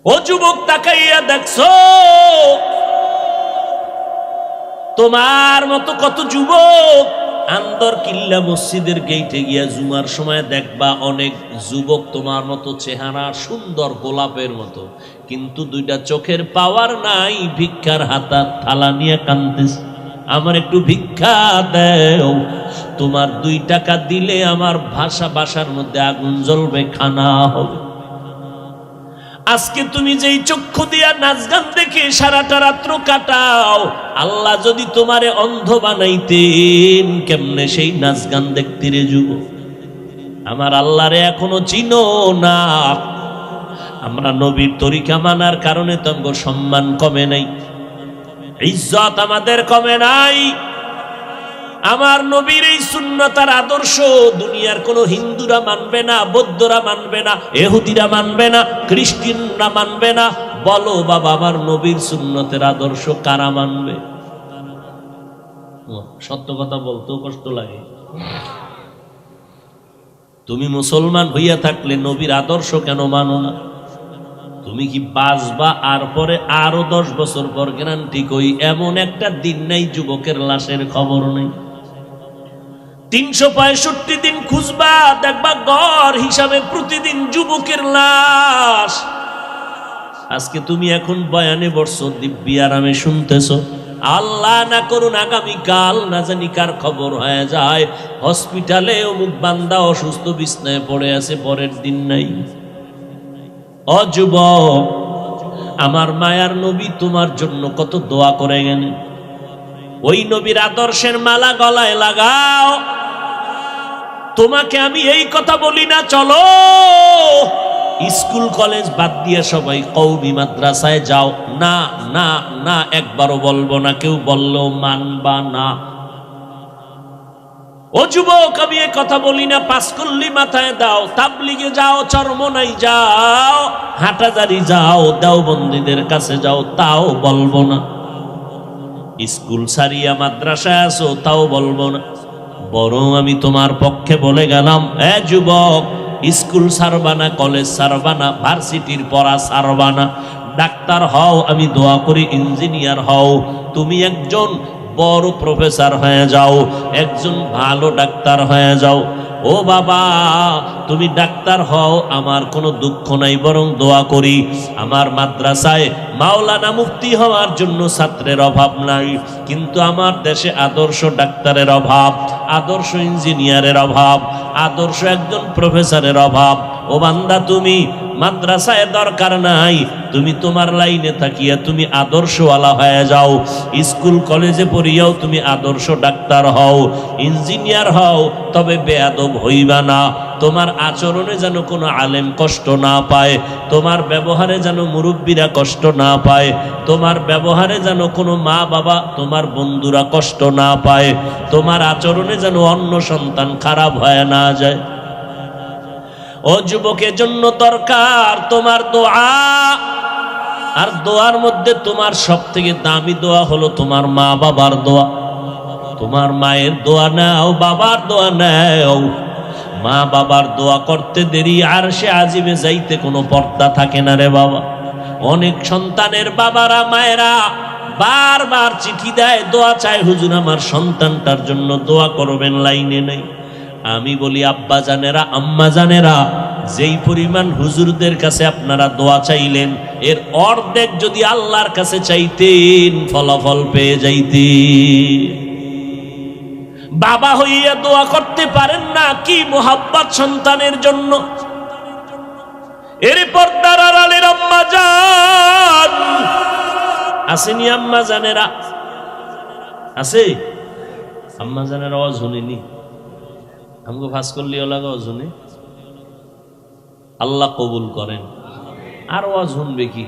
ও যুবক, তাকাইয়া দেখছো তোমার মতো কত যুবক আন্দর কিল্লা মসজিদের গেইটে গিয়া জুমার সময় দেখবা অনেক যুবক তোমার মতো চেহারা সুন্দর গোলাপের মতো, কিন্তু দুইটা চোখের পাওয়ার নাই, ভিক্ষার হাতা থালা নিয়ে কাঁদতেছে, আমার একটু ভিক্ষা দেও। তোমার 2 টাকা দিলে আমার বাসার মধ্যে আগুন জ্বলবে, খানা হবে। আজকে তুমি যেই চক্ষু দিয়া নাচ গান দেখে সারাটা রাত্র কাটাও, আল্লাহ যদি তোমারে অন্ধ বানাইতেন কেমনে সেই নাচ গান দেখতে রে যুবক? আমার আল্লাহরে এখনো চিনো না। আমরা নবীর তরিকা মানার কারণে তোমার সম্মান কমে নাই, ইজ্জত আমাদের কমে নাই। আমার নবীর এই সুন্নতার আদর্শ দুনিয়ার কোন হিন্দুরা মানবে না, বৌদ্ধরা মানবে না, ইহুদিরা মানবে না, খ্রিস্টানরা মানবে না। বলো বাবা, আমার নবীর সুন্নতের আদর্শ কারা মানবে? সত্য কথা বলতেও কষ্ট লাগে। তুমি মুসলমান হইয়া থাকলে নবীর আদর্শ কেন মানো না? তুমি কি বাঁচবা আর পরে আরো 10 বছর পর গ্যারান্টি কই এমন একটা দিন নাই যুবকের লাশের খবর নেই। 365 দিন খুঁজবা, দেখবা গড় হিসাবে প্রতিদিন যুবকের লাশ। আজকে তুমি এখন বয়ানে বসছো, দিব্যি আরামে শুনতেছো। আল্লাহ না করুন আগামীকাল না জানি কার খবর হয়ে যায় হসপিটালে অমুক বান্দা অসুস্থ বিছনায় পড়ে আছে, পরের দিন নাই। ও যুবক, আমার মায়ার নবী তোমার জন্য কত দোয়া করে গেলেন। ওই নবীর আদর্শের মালা গলায় লাগাও। তোমাকে আমি এই কথা বলি না চলো স্কুল কলেজ বাদ দিয়ে সবাই কওমি মাদ্রাসায় যাও, না না না, একবারও বলবো না, কেউ বললেও মানবা না। ও যুবক, আমি এ কথা বলি না, পাঁচকল্লি মাথায় দাও, তাবলিগে যাও, চরমনাই যাও, হাটাজারি যাও, দেওবন্দীদের কাছে যাও, তাও বলবো না। স্কুল সারিয়া মাদ্রাসায় আসো, তাও বলবো না। বরং আমি তোমার পক্ষে বলে গেলাম, এ যুবক, স্কুল সারবানা, কলেজ সারবানা, ভার্সিটির পড়া সারবানা, ডাক্তার হও, আমি দোয়া করি ইঞ্জিনিয়ার হও, তুমি একজন বড় প্রফেসর হয়ে যাও, একজন ভালো ডাক্তার হয়ে যাও। ও বাবা, তুমি ডাক্তার হও, আমার কোনো দুঃখ নাই, বরং দোয়া করি আমার মাদ্রাসায় মাওলানা মুফতি হওয়ার জন্য ছাত্রের অভাব নাই, কিন্তু আমার দেশে আদর্শ ডাক্তারের অভাব, আদর্শ ইঞ্জিনিয়ারের অভাব, আদর্শ একজন প্রফেসরের অভাব। ও বান্দা, তুমি মাদ্রাসায় দরকার নাই, তুমি তোমার লাইনে থাকিয়া তুমি আদর্শওয়ালা হয়ে যাও। স্কুল কলেজে পড়িয়াও তুমি আদর্শ ডাক্তার হও, ইঞ্জিনিয়ার হও, তবে বেয়াদব হইবা না। তোমার আচরণে যেন কোনো আলেম কষ্ট না পায়, তোমার ব্যবহারে যেন মুরব্বীরা কষ্ট না পায়, তোমার ব্যবহারে যেন কোনো মা বাবা, তোমার বন্ধুরা কষ্ট না পায়, তোমার আচরণে যেন অন্য সন্তান খারাপ হয়ে না যায়। ও যুবকের জন্য দরকার তোমার দোয়া। আর দোয়ার মধ্যে তোমার সব থেকে দামি দোয়া হলো তোমার মা বাবার দোয়া। তোমার মায়ের দোয়া নাও, বাবার দোয়া নাও। মা বাবার দোয়া করতে দেরি আর সে আজিবে যাইতে কোনো পর্দা থাকে না রে বাবা। অনেক সন্তানের বাবারা মায়েরা বারবার চিঠি দেয়, দোয়া চায়, হুজুর আমার সন্তানটার জন্য দোয়া করবেন, লাইনে নেই। আমি বলি আব্বা জানেরা, আম্মা জানেরা, যেই পরিমাণ হুজুরদের কাছে আপনারা দোয়া চাইলেন, এর অর্ধেক যদি আল্লাহর কাছে চাইতেন ফলাফল পেয়ে যাইতেন। বাবা হইয়া দোয়া করতে পারেন না, কি মোহাব্বত সন্তানের জন্য। এর পর্দার আড়ালের আম্মা জান আসেনি, আম্মা জানেরা আছে, আম্মা জানেরা আওয়াজ শুনিনি, আমাকে ফাঁস করলি ওলাগা শুনে আল্লাহ কবুল করেন। আর আওয়াজ শুনবে কি?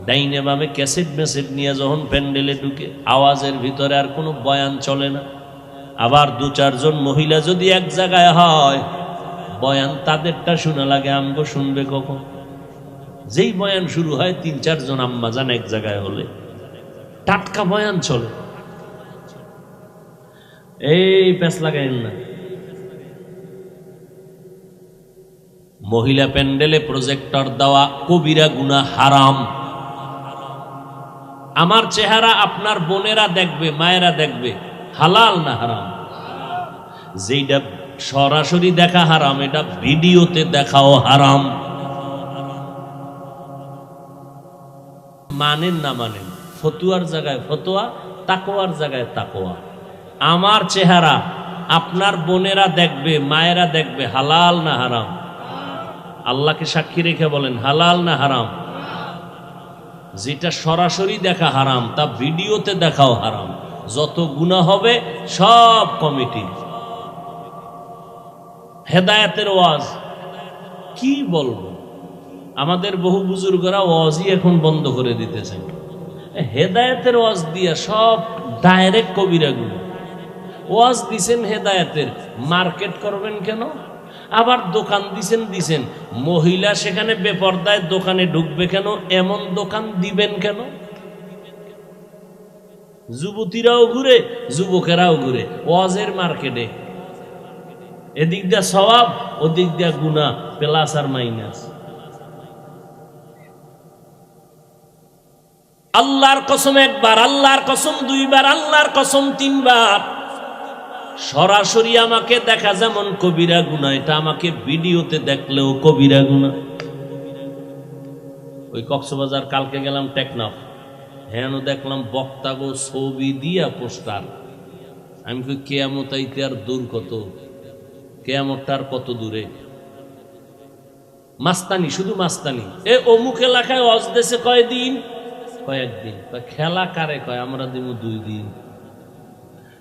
ডাইনে বামে ক্যাসেট মেসেট নিয়ে যখন প্যান্ডেলে ঢুকে, আওয়াজের ভিতরে আর কোনো বয়ান চলে না। আবার দু চারজন মহিলা যদি এক জায়গায় হয়, বয়ান তাদেরটা শোনা লাগে, আমগো শুনবে কখন? যেই বয়ান শুরু হয়, তিন চারজন আম্মা জান এক জায়গায় হলে টাটকা বয়ান চলে। এই প্যাঁচ লাগাইন না। মহিলা প্যান্ডেলে প্রজেক্টর দেওয়া কবিরা গুনাহ, হারাম। আমার চেহারা আপনার বোনেরা দেখবে, মায়েরা দেখবে, হালাল না হারাম? যেটা সরাসরি দেখা হারাম, এটা ভিডিওতে দেখাও হারাম। মানেন না মানেন, ফতুয়ার জায়গায় ফতোয়া, তাকওয়ার জায়গায় তাকওয়া। আমার চেহারা আপনার বোনেরা দেখবে, মায়েরা দেখবে, হালাল না হারাম? আল্লাহকে সাক্ষী রেখে বলেন, হালাল না হারাম? যেটা সরাসরি দেখা হারাম, তা ভিডিওতে দেখাও হারাম। যত গুনাহ হবে সব কমিটি। হেদায়েতের ওয়াজ কি বলবো, আমাদের বহু বুজুর্গরা ওয়াজই এখন বন্ধ করে দিতেছেন। হেদায়েতের ওয়াজ দিয়া সব ডাইরেক্ট কবিরা গুনাহ। ওয়াজ দিছেন হেদায়েতের, মার্কেট করবেন কেন? আবার দোকান দিছেন, মহিলা সেখানে বেপরদায় দোকানে ঢুকবে কেন? এমন দোকান দিবেন কেন? যুবতীরাও ঘুরে, যুবকেরাও ঘুরে ওয়াজের মার্কেটে। এদিক দিয়া সওয়াব, ওদিক দিয়া গুনাহ, প্লাস আর মাইনাস। আল্লাহর কসম একবার, আল্লাহর কসম দুইবার, আল্লাহর কসম তিনবার। সরাসরি আমাকে দেখা যেমন কবিরা গুনাহ, এটা আমাকে ভিডিওতে দেখলেও কবিরা গুনাহ। ওই কক্সবাজার কালকে গেলাম টেকনাফ, হ্যাঁ দেখলাম বক্তা গো ছবি দিয়া পোস্টার। আমি কই কেয়ামত আইতে আর দূর কত, কেয়ামতটার কত দূরে। মাস্তানি, শুধু মাস্তানি। এ অমুক এলাকায় ওয়াজ দেশে কয়দিন, কয়েকদিন। খেলা কারে কয়, আমরা দিব 2 দিন।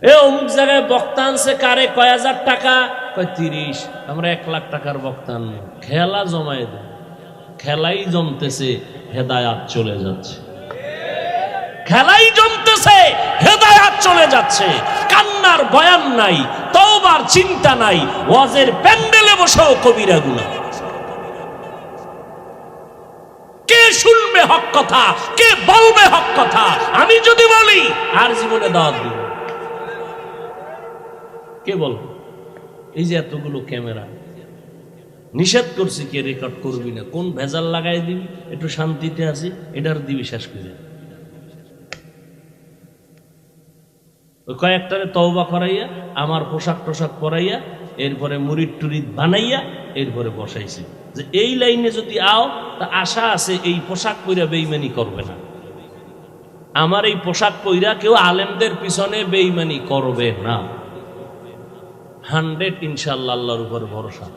এ অমুক জায়গায় বক্তা আনছে কারে, কয় হাজার টাকা, কয় 30। আমরা 1 লাখ টাকার বক্তা আনবো, খেলা জমায় দেব। খেলাই জমতেছে, হেদায়াত চলে যাচ্ছে। খেলাই জমতেছে, হেদায়াত চলে যাচ্ছে। কান্নার বয়ান নাই, তওবার চিন্তা নাই, ওয়াজের প্যান্ডেলে বসেও কবিরা গুনাহ। কে শুনবে হক কথা, কে বলবে হক কথা? আমি যদি বলি আর জীবনে দাওয়াত দিব, কে বলবে? এই যে এতগুলো ক্যামেরা, নিষেধ করছি কে রেকর্ড করবি না, কোন ভেজাল লাগাই দিবি, একটু শান্তিতে আছি, এটার দিবি শেষ করে। ওই কয়েকটারে তওবা করাইয়া, আমার পোশাক টোশাক পরাইয়া, এরপরে মুরিদ টুরিদ বানাইয়া, এরপরে বসাইছি যে এই লাইনে যদি আও তা আশা আছে এই পোশাক পইরা বেঈমানি করবে না। আমার এই পোশাক পইরা কেউ আলেমদের পিছনে বেঈমানি করবে না। 100 ইনশাআল্লাহ, আল্লাহর উপর ভরসা।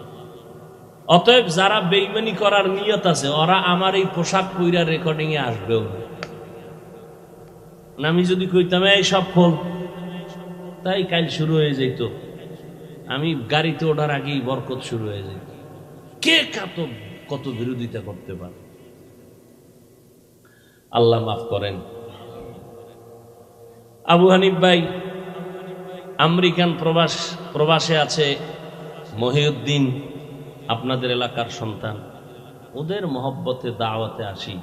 অতএব যারা বেঈমানি করার নিয়ত আছে, ওরা আমার এই পোশাক পইরা রেকর্ডিং এ আসবেও না। আমি যদি কইতাম এই সব খোল, তাই কাল শুরু হয়ে যেত। আমি গাড়িতে ওঠার আগেই বরকত শুরু হয়ে যেত। কে কত বিরোধিতা করতে পারে? আল্লাহ মাফ করেন। আবু হানিফ ভাই আমেরিকান প্রবাসে আছে, মহিউদ্দিন আপনাদের এলাকার সন্তান। ওদের মহব্বতে দাওয়াতে আসি,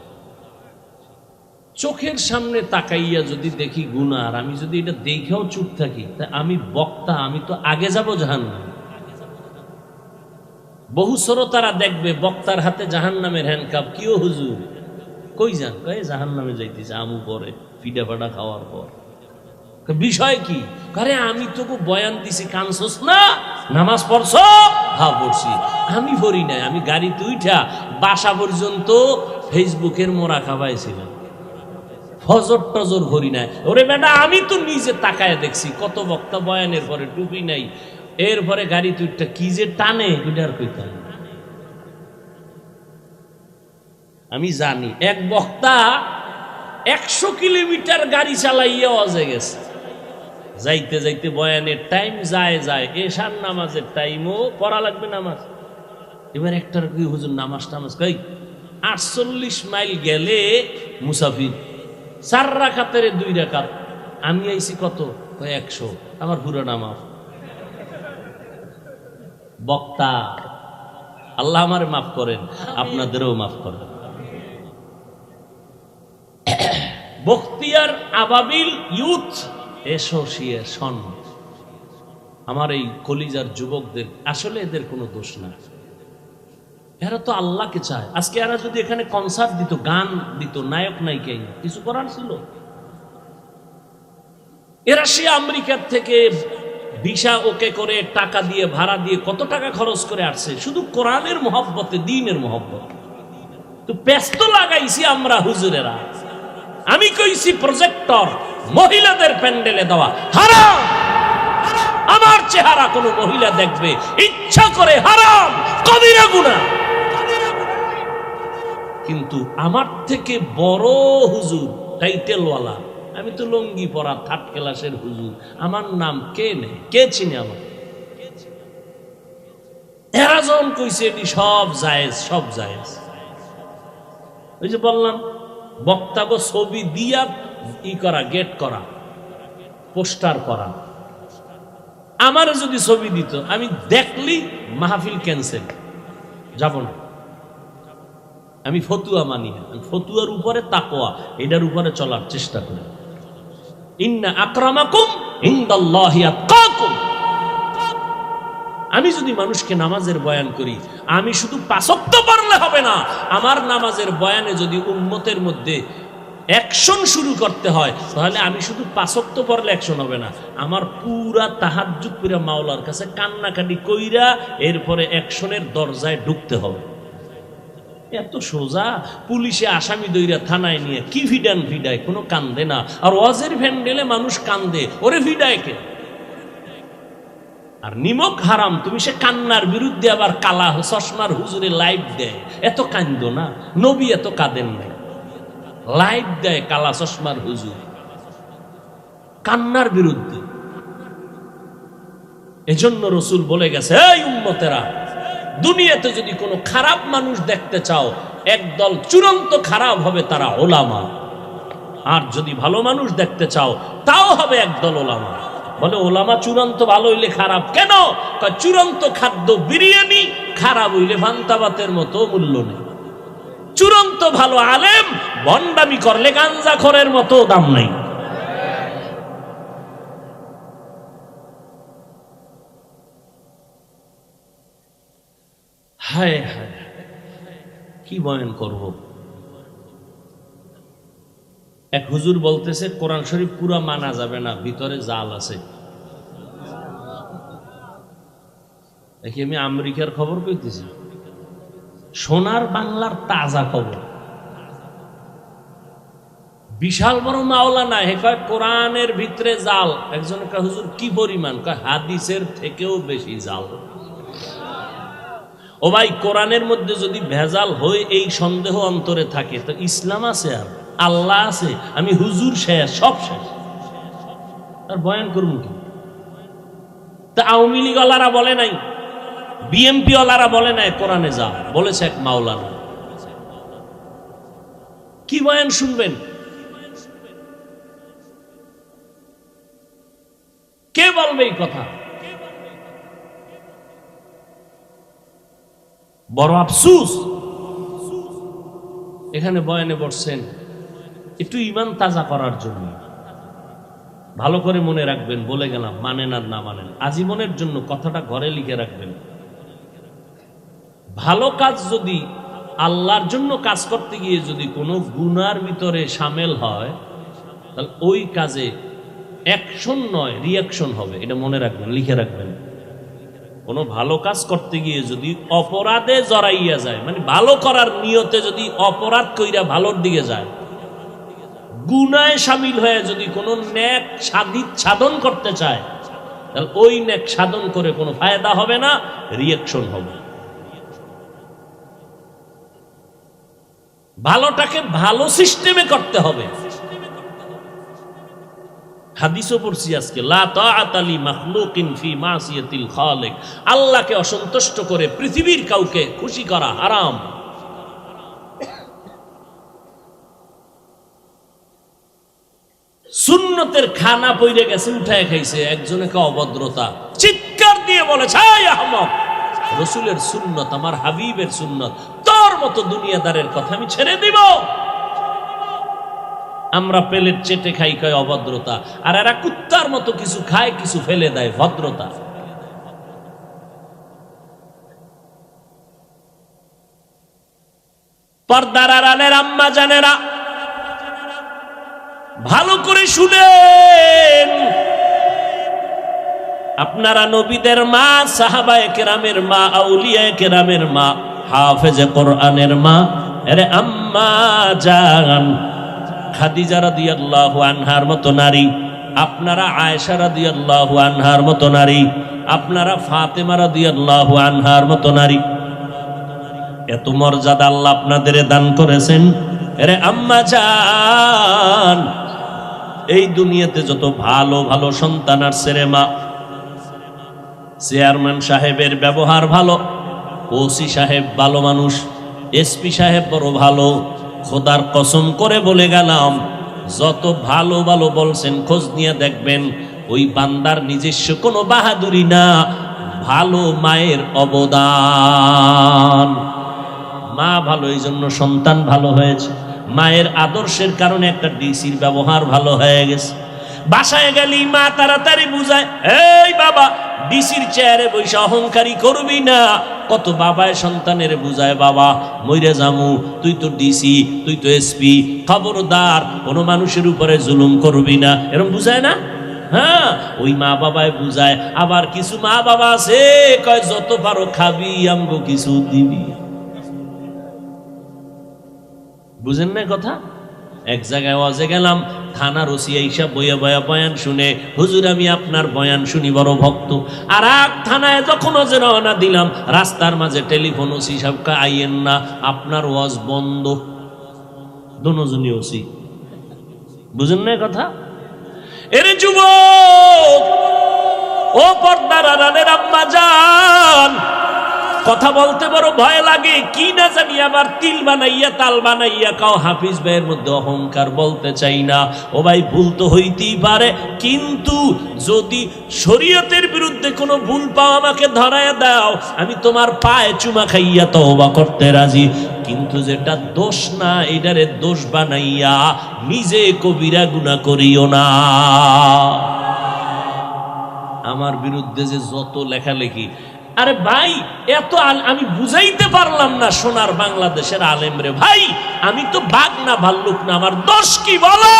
চোখের সামনে তাকাইয়া যদি দেখি গুনাহ, আর আমি যদি এটা দেখেও চুপ থাকি, তা আমি বক্তা, আমি তো আগে যাব জাহান্নামে। বহু শ্রোতারা দেখবে বক্তার হাতে জাহান্নামের হ্যান্ডকাপ। কিও হুজুর, কই যান? কই জাহান্নামে যাইতেছে আমু পরে, পিঠা ফাটা খাওয়ার পর। বিষয় কি? আরে আমি তোকে বয়ান দিছি, কানছস না? নামাজ পড়ছ? হ্যাঁ পড়ছি। আমি পড়ি নাই, আমি গাড়িতে উঠা বাসা পর্যন্ত ফেসবুকের মোরা খাবাইছিলাম, ফজর টজর ভরি নাই। ওরে বেটা, আমি তো নিজে তাকায় দেখছি কত বক্তা বয়ানের পরে টুপি নাই, এরপরে গাড়ি তুইটা কি যে টানে, ওইটার কইতাম। আমি জানি এক বক্তা 100 কিলোমিটার গাড়ি চালাইয়া অজে গেছে। যাইতে যাইতে বয়ানের টাইম যায়, এশার নামাজের টাইমও পড়া লাগবে নামাজ। এবার একটার কি হুজুর নামাজ টামাজ কই 48 মাইল গেলে মুসাফির 4 রাকাতের 2 রাকাত। আমি আইছি কত? 100। আমার পুরো নামাজ। বক্তা, আল্লাহ আমারে মাফ করেন, আপনাদেরও মাফ করেন। বখতিয়ার আবাবিল ইউথ অ্যাসোসিয়েশন, আমার এই কলিজার যুবকদের, আসলে এদের কোনো দোষ না। এরা তো আল্লাহকে চায়। আজকে এরা যদি এখানে কনসার্ট দিত, গান দিত, নায়ক নায়িকা, কিছু করার ছিল? এরা সে আমেরিকার থেকে ভিসা ওকে করে, টাকা দিয়ে, ভাড়া দিয়ে, কত টাকা খরচ করে আসছে শুধু কোরআনের মহব্বতে, দ্বীনের মহব্বত। তো ব্যস্ত লাগাইছি আমরা হুজুরেরা। আমি কইছি প্রজেক্টর মহিলাদের প্যান্ডেলে দেওয়া হারাম। আমার চেহারা কোন মহিলা দেখবে ইচ্ছা করে, হারাম, কবিরা গুনাহ। কিন্তু আমার থেকে বড় হুজুর, টাইটেলওয়ালা, আমি তো লঙ্গি পরা 3rd ক্লাসের হুজুর, আমার নাম কে নেই, কে চিনে আমার? এরা যখন কইছে এটি সব জায়েজ, সব জায়েজ। ওই যে বললাম, বক্তাগো ছবি দিয়া করা, গেট করা, পোস্টার করা। আমার যদি ছবি দিত, আমি দেখলি মাহফিল ক্যান্সেল, যাব না। আমি ফতুয়া মানি না, ফতুয়ার উপরে তাকওয়া, এটার উপরে চলার চেষ্টা করি। ইন্না আকরামাকুম ইনদাল্লাহি আতকাকুম। আমি যদি মানুষকে নামাজের বয়ান করি, আমি শুধু 5 ওয়াক্ত পড়লে হবে না। আমার নামাজের বয়ানে যদি উম্মতের মধ্যে অ্যাকশন শুরু করতে হয়, তাহলে আমি শুধু 5 ওয়াক্ত পড়লে অ্যাকশন হবে না। আমার পুরা তাহাজ্জুদ পুরা মাওলার কাছে কান্নাকাটি কইরা এরপরে অ্যাকশনের দরজায় ঢুকতে হবে। এত সোজা, পুলিশে আসামি দইরা থানায় নিয়ে কি ভিডান ভিডায়, কোনো কান্দে না। আর ওয়াজের ভ্যান্ডেলে মানুষ কান্দে, ওরে ভিডায় কে? আর নিমক হারাম, তুমি সে কান্নার বিরুদ্ধে আবার কালা চশমার হুজুরে লাইভ দেয়, এত কান্দো না। নবী এত কাঁদেন নাই, লাইভ দেয় কালা চশমার হুজুর কান্নার বিরুদ্ধে। এজন্য রসুল বলে গেছে, এই উম্মতেরা, দুনিয়াতে যদি কোনো খারাপ মানুষ দেখতে চাও, একদল চূড়ান্ত খারাপ হবে, তারা ওলামা। আর যদি ভালো মানুষ দেখতে চাও, তাও হবে একদল ওলামা। বলে ওলামা চূড়ান্ত ভালো হইলে খারাপ কেন? চূড়ান্ত খাদ্য বিরিয়ানি, খারাপ হইলে ভান্তাবাতের মতো মূল্য নেই। চূড়ান্ত ভালো আলেম ভণ্ডামি করলে গাঞ্জাখোরের মতো দাম নাই। হায় হায়, কি বয়ান করব। এক হুজুর বলতেছে কোরআন শরীফ পুরা মানা যাবে না, ভিতরে জাল আছে। দেখি আমি আমেরিকার খবর কইতেছি, সোনার বাংলার তাজা খবর। বিশাল বড় মাওলানা, হে কয় কোরআনের ভিতরে জাল। একজন কয় হুজুর কি পরিমাণ? কয় হাদিসের থেকেও বেশি জাল। ও ভাই, কোরআনের মধ্যে যদি ভেজাল হয় এই সন্দেহ অন্তরে থাকে, তো ইসলাম আছে আর আল্লাহ আছে? আমি হুজুর শেষ, সব শেষ, আর বয়ান করবো কি? তা আওয়ামী লীগ ওয়ালারা বলে নাই, বিএমপি ওয়ালারা বলে নাই কোরআনে যা বলেছে এক মাওলানা। কি বয়ান শুনবেন? কে বলবে এই কথা? বড় আফসুস, এখানে বয়ানে বসছেন একটু ইমান তাজা করার জন্য। ভালো করে মনে রাখবেন, বলে গেলাম, মানেন আর না মানেন, আজীবনের জন্য কথাটা ঘরে লিখে রাখবেন। ভালো কাজ যদি আল্লাহর জন্য কাজ করতে গিয়ে যদি কোনো গুনার ভিতরে সামিল হয়, তাহলে ওই কাজে অ্যাকশন নয় রিয়াকশন হবে, এটা মনে রাখবেন, লিখে রাখবেন। কোনো ভালো কাজ করতে গিয়ে যদি অপরাধে জড়াইয়া যায়, মানে ভালো করার নিয়তে যদি অপরাধ কইরা ভালোর দিকে যায়, গুনায় সামিল হয়ে যদি কোনো নেক সাধন করতে চায়, তাহলে ওই নেক সাধন করে কোনো ফায়দা হবে না, রিয়াকশন হবে। ভালোটাকে ভালো সিস্টেমে করতে হবে। হাদিসও পড়ছি আজকে, লা তাআতা লি মাখলুকিন ফি মাসিয়াতিল খালিক। আল্লাহকে অসন্তুষ্ট করে পৃথিবীর কাউকে খুশি করা হারাম। সুন্নতের খানা পইরে গেছে, উঠায় খাইছে, একজনকে অভদ্রতা, চিৎকার দিয়ে বলেছে, এই আহমক, রাসূলের সুন্নত, আমার হাবিবের সুন্নত, তোর মতো দুনিয়াদারের কথা আমি ছেড়ে দিব? আমরা প্লেট চেটে খাই, কয় অভদ্রতা, আর এরা কুত্তার মতো কিছু খায়, কিছু ফেলে দেয়, ভদ্রতা। পর্দার আড়ালের আম্মা জানেরা, ভালো করে শুনেন, আপনারা নবীদের মা, সাহাবায়ে কেরামের মা, আউলিয়ায়ে কেরামের মা, হাফেজে কোরআনের মা, আরে আম্মা জান খাদিজা রাদিয়াল্লাহু আনহার মতো নারী, আপনারা আয়েশা রাদিয়াল্লাহু আনহার মতো নারী, আপনারা ফাতেমা রাদিয়াল্লাহু আনহার মতো নারী, এত মর্যাদা আল্লাহ আপনাদের দান করেছেন। আরে আম্মা জান, এই দুনিয়াতে যত ভালো ভালো সন্তান আর ছেলে মা, চেয়ারম্যান সাহেবের ব্যবহার ভালো, ওসি সাহেব ভালো মানুষ, এসপি সাহেব বড় ভালো, খোদার কসম করে বলে গেলাম, যত ভালো ভালো বলছেন খোঁজ নিয়ে দেখবেন, ওই বান্দার নিজস্ব কোনো বাহাদুরি না, ভালো মায়ের অবদান। মা ভালো, এই জন্য সন্তান ভালো হয়েছে। মায়ের আদর্শের কারণে একটা ডিসির ব্যবহার ভালো হয়ে গেছে। বাসায় গেলি মা তাড়াতাড়ি বুঝায়, এই বাবা, ডিসির চেয়ারে বসে অহংকারী করবি না। কত বাবায় সন্তানের বুঝায়, বাবা মইরে জামু, তুই তো ডিসি, তুই তো এসপি, খবরদার কোনো মানুষের উপরে জুলুম করবি না, এরকম বুঝায় না? হ্যাঁ, ওই মা বাবায় বুঝায়। আবার কিছু মা বাবা আছে, কয় যত পারো খাবি, আমগো কিছু দিবি। বুঝেন না কথা? এক জায়গায় ওয়াজে গেলাম, থানার ওসি এইসব বইয়া বয়া বয়ান শুনে, হুজুর আমি আপনার বয়ান শুনি বড় ভক্ত। আর এক থানায় যখন ওজে রওনা দিলাম, রাস্তার মাঝে টেলিফোন, ওসি সাহেবকে আইয়েন না, আপনার ওয়াজ বন্ধ। দোনোজনই ওসি। বুঝেন না কথা? এর যুবক, ও পর্দার আড়ালের আম্মা জান, কথা বলতে বড় ভয় লাগে, কি না জানি আবার তিল বানাইয়া তাল বানাইয়া কাও হাফিজ ভাইয়ের মধ্যে অহংকার, বলতে চাই না। ও ভাই, ভুল তো হইতেই পারে, কিন্তু যদি শরীয়তের বিরুদ্ধে কোনো ভুল পাও আমাকে ধরায় দাও, আমি তোমার পায়ে চুমা খাইয়া তওবা করতে রাজি। কিন্তু যেটা দোষ না, এটারে দোষ বানাইয়া নিজে কবিরা গুনাহ করিও না। আমার বিরুদ্ধে যে যত লেখালেখি, আরে ভাই এত আমি বুঝাইতে পারলাম না সোনার বাংলাদেশের আলেম রে। ভাই আমি তো বাঘ না ভাল্লুক না, আমার দোষ কি বলো?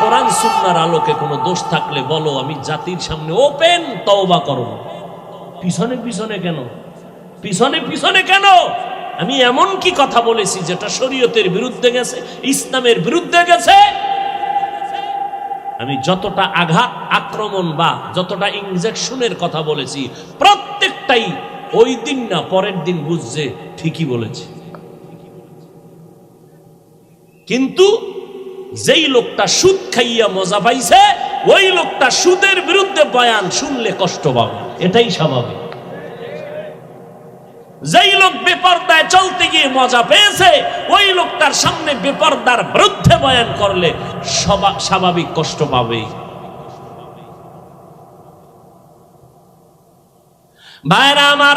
কোরআন সুন্নাহর আলোকে কোনো দোষ থাকলে বলো, আমি জাতির সামনে ওপেন তওবা করব। পিছনে পিছনে কেন? পিছনে পিছনে কেন? আমি এমন কি কথা বলেছি যেটা শরীয়তের বিরুদ্ধে গেছে, ইসলামের বিরুদ্ধে গেছে? আমি যতটা আঘাত, আক্রমণ বা যতটা ইনজেকশনের কথা বলেছি, প্রত্যেকটাই ওই দিন না পরের দিন বুঝছে ঠিকই বলেছি। কিন্তু যেই লোকটা সুদ খাইয়া মজা পাইছে, ওই লোকটা সুদের বিরুদ্ধে বয়ান শুনলে কষ্ট পাবে, এটাই স্বাভাবিক। যেই লোক বেপরদায় চলতে গিয়ে মজা পেয়েছে, ওই লোকটার সামনে বেপরদার বিরুদ্ধে বয়ান করলে স্বাভাবিক কষ্ট পাবে। ভাইরা আমার,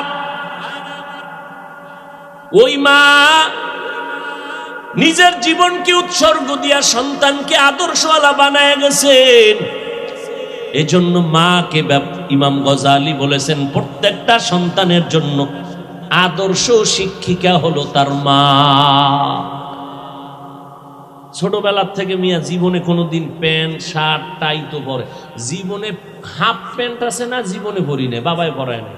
ওই মা নিজের জীবনকে উৎসর্গ দিয়া সন্তানকে আদর্শওয়ালা বানায় গেছেন। এজন্য মাকে, ইমাম গজালি বলেছেন, প্রত্যেকটা সন্তানের জন্য আদর্শ শিক্ষিকা হলো তার মা। ছোটবেলার থেকে মিয়া জীবনে কোনোদিন প্যান্ট শার্ট টাই তো পরে, জীবনে হাফ প্যান্ট আছে না, জীবনে পরি না, বাবাই পরায় না।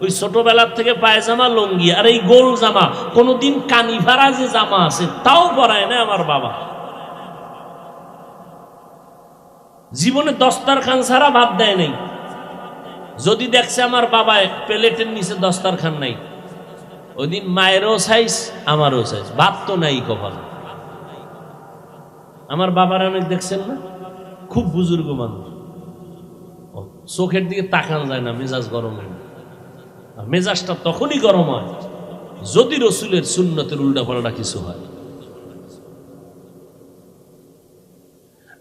ওই ছোটবেলার থেকে পায়জামা লঙ্গি আর এই গোল জামা, কোনোদিন কানি ভাড়া যে জামা আছে তাও পরায় না আমার বাবা। জীবনে দস্তারখান ছাড়া ভাত দেয় নাই। যদি দেখছে আমার বাবায় প্লেটের নিচে দস্তারখান নাই, ওই দিন মায়েরও সাইজ আমারও সাইজ, ভাত তো নাই কপাল। আমার বাবার অনেক দেখছেন না, খুব বুজুর্গ মানুষ, চোখের দিকে তাকানো যায় না, মেজাজ গরম হয়। মেজাজটা তখনই গরম হয় যদি রসুলের সুন্নতের উল্টা পাল্টা কিছু হয়।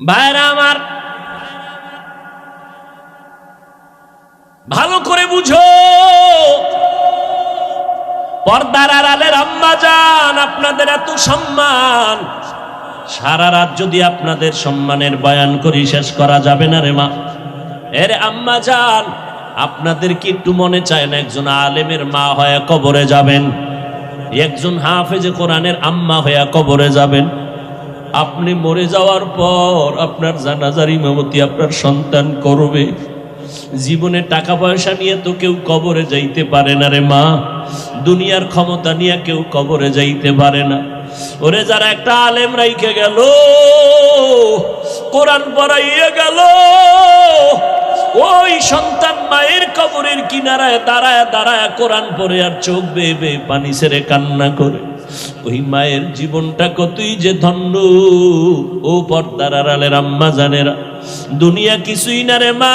ভাইরা আমার, ভালো করে বুঝো, পর্দার আড়ালের আম্মা জান, আপনাদের এত সম্মান, সারা রাত যদি আপনাদের সম্মানের বয়ান করি শেষ করা যাবে না রে মা। এর আম্মা জান, আপনাদের কি একটু মনে চায় না একজন আলেমের মা হয়ে কবরে যাবেন, একজন হাফেজে কোরআনের আম্মা হয়ে কবরে যাবেন? আপনি মরে যাওয়ার পর আপনার জানাজার ইমামতি আপনার সন্তান করবে। জীবনে টাকা পয়সা নিয়ে তো কেউ কবরে যাইতে পারে না রে মা, দুনিয়ার ক্ষমতা নিয়ে কেউ কবরে যাইতে পারে না। ওরে যারা একটা আলেম রাইখে গেল, কোরআন পড়াইয়া গেল, ওই সন্তান মায়ের কবরের কিনারায় দাঁড়ায় দাঁড়ায় কোরআন পড়ে আর চোখ বেয়ে বেয়ে পানি ছেড়ে কান্না করে, ওই মায়ের জীবনটা কতই যে ধন্য। ও পর্দার আড়ালের আম্মা জানেরা, দুনিয়া কিছুই না রে মা।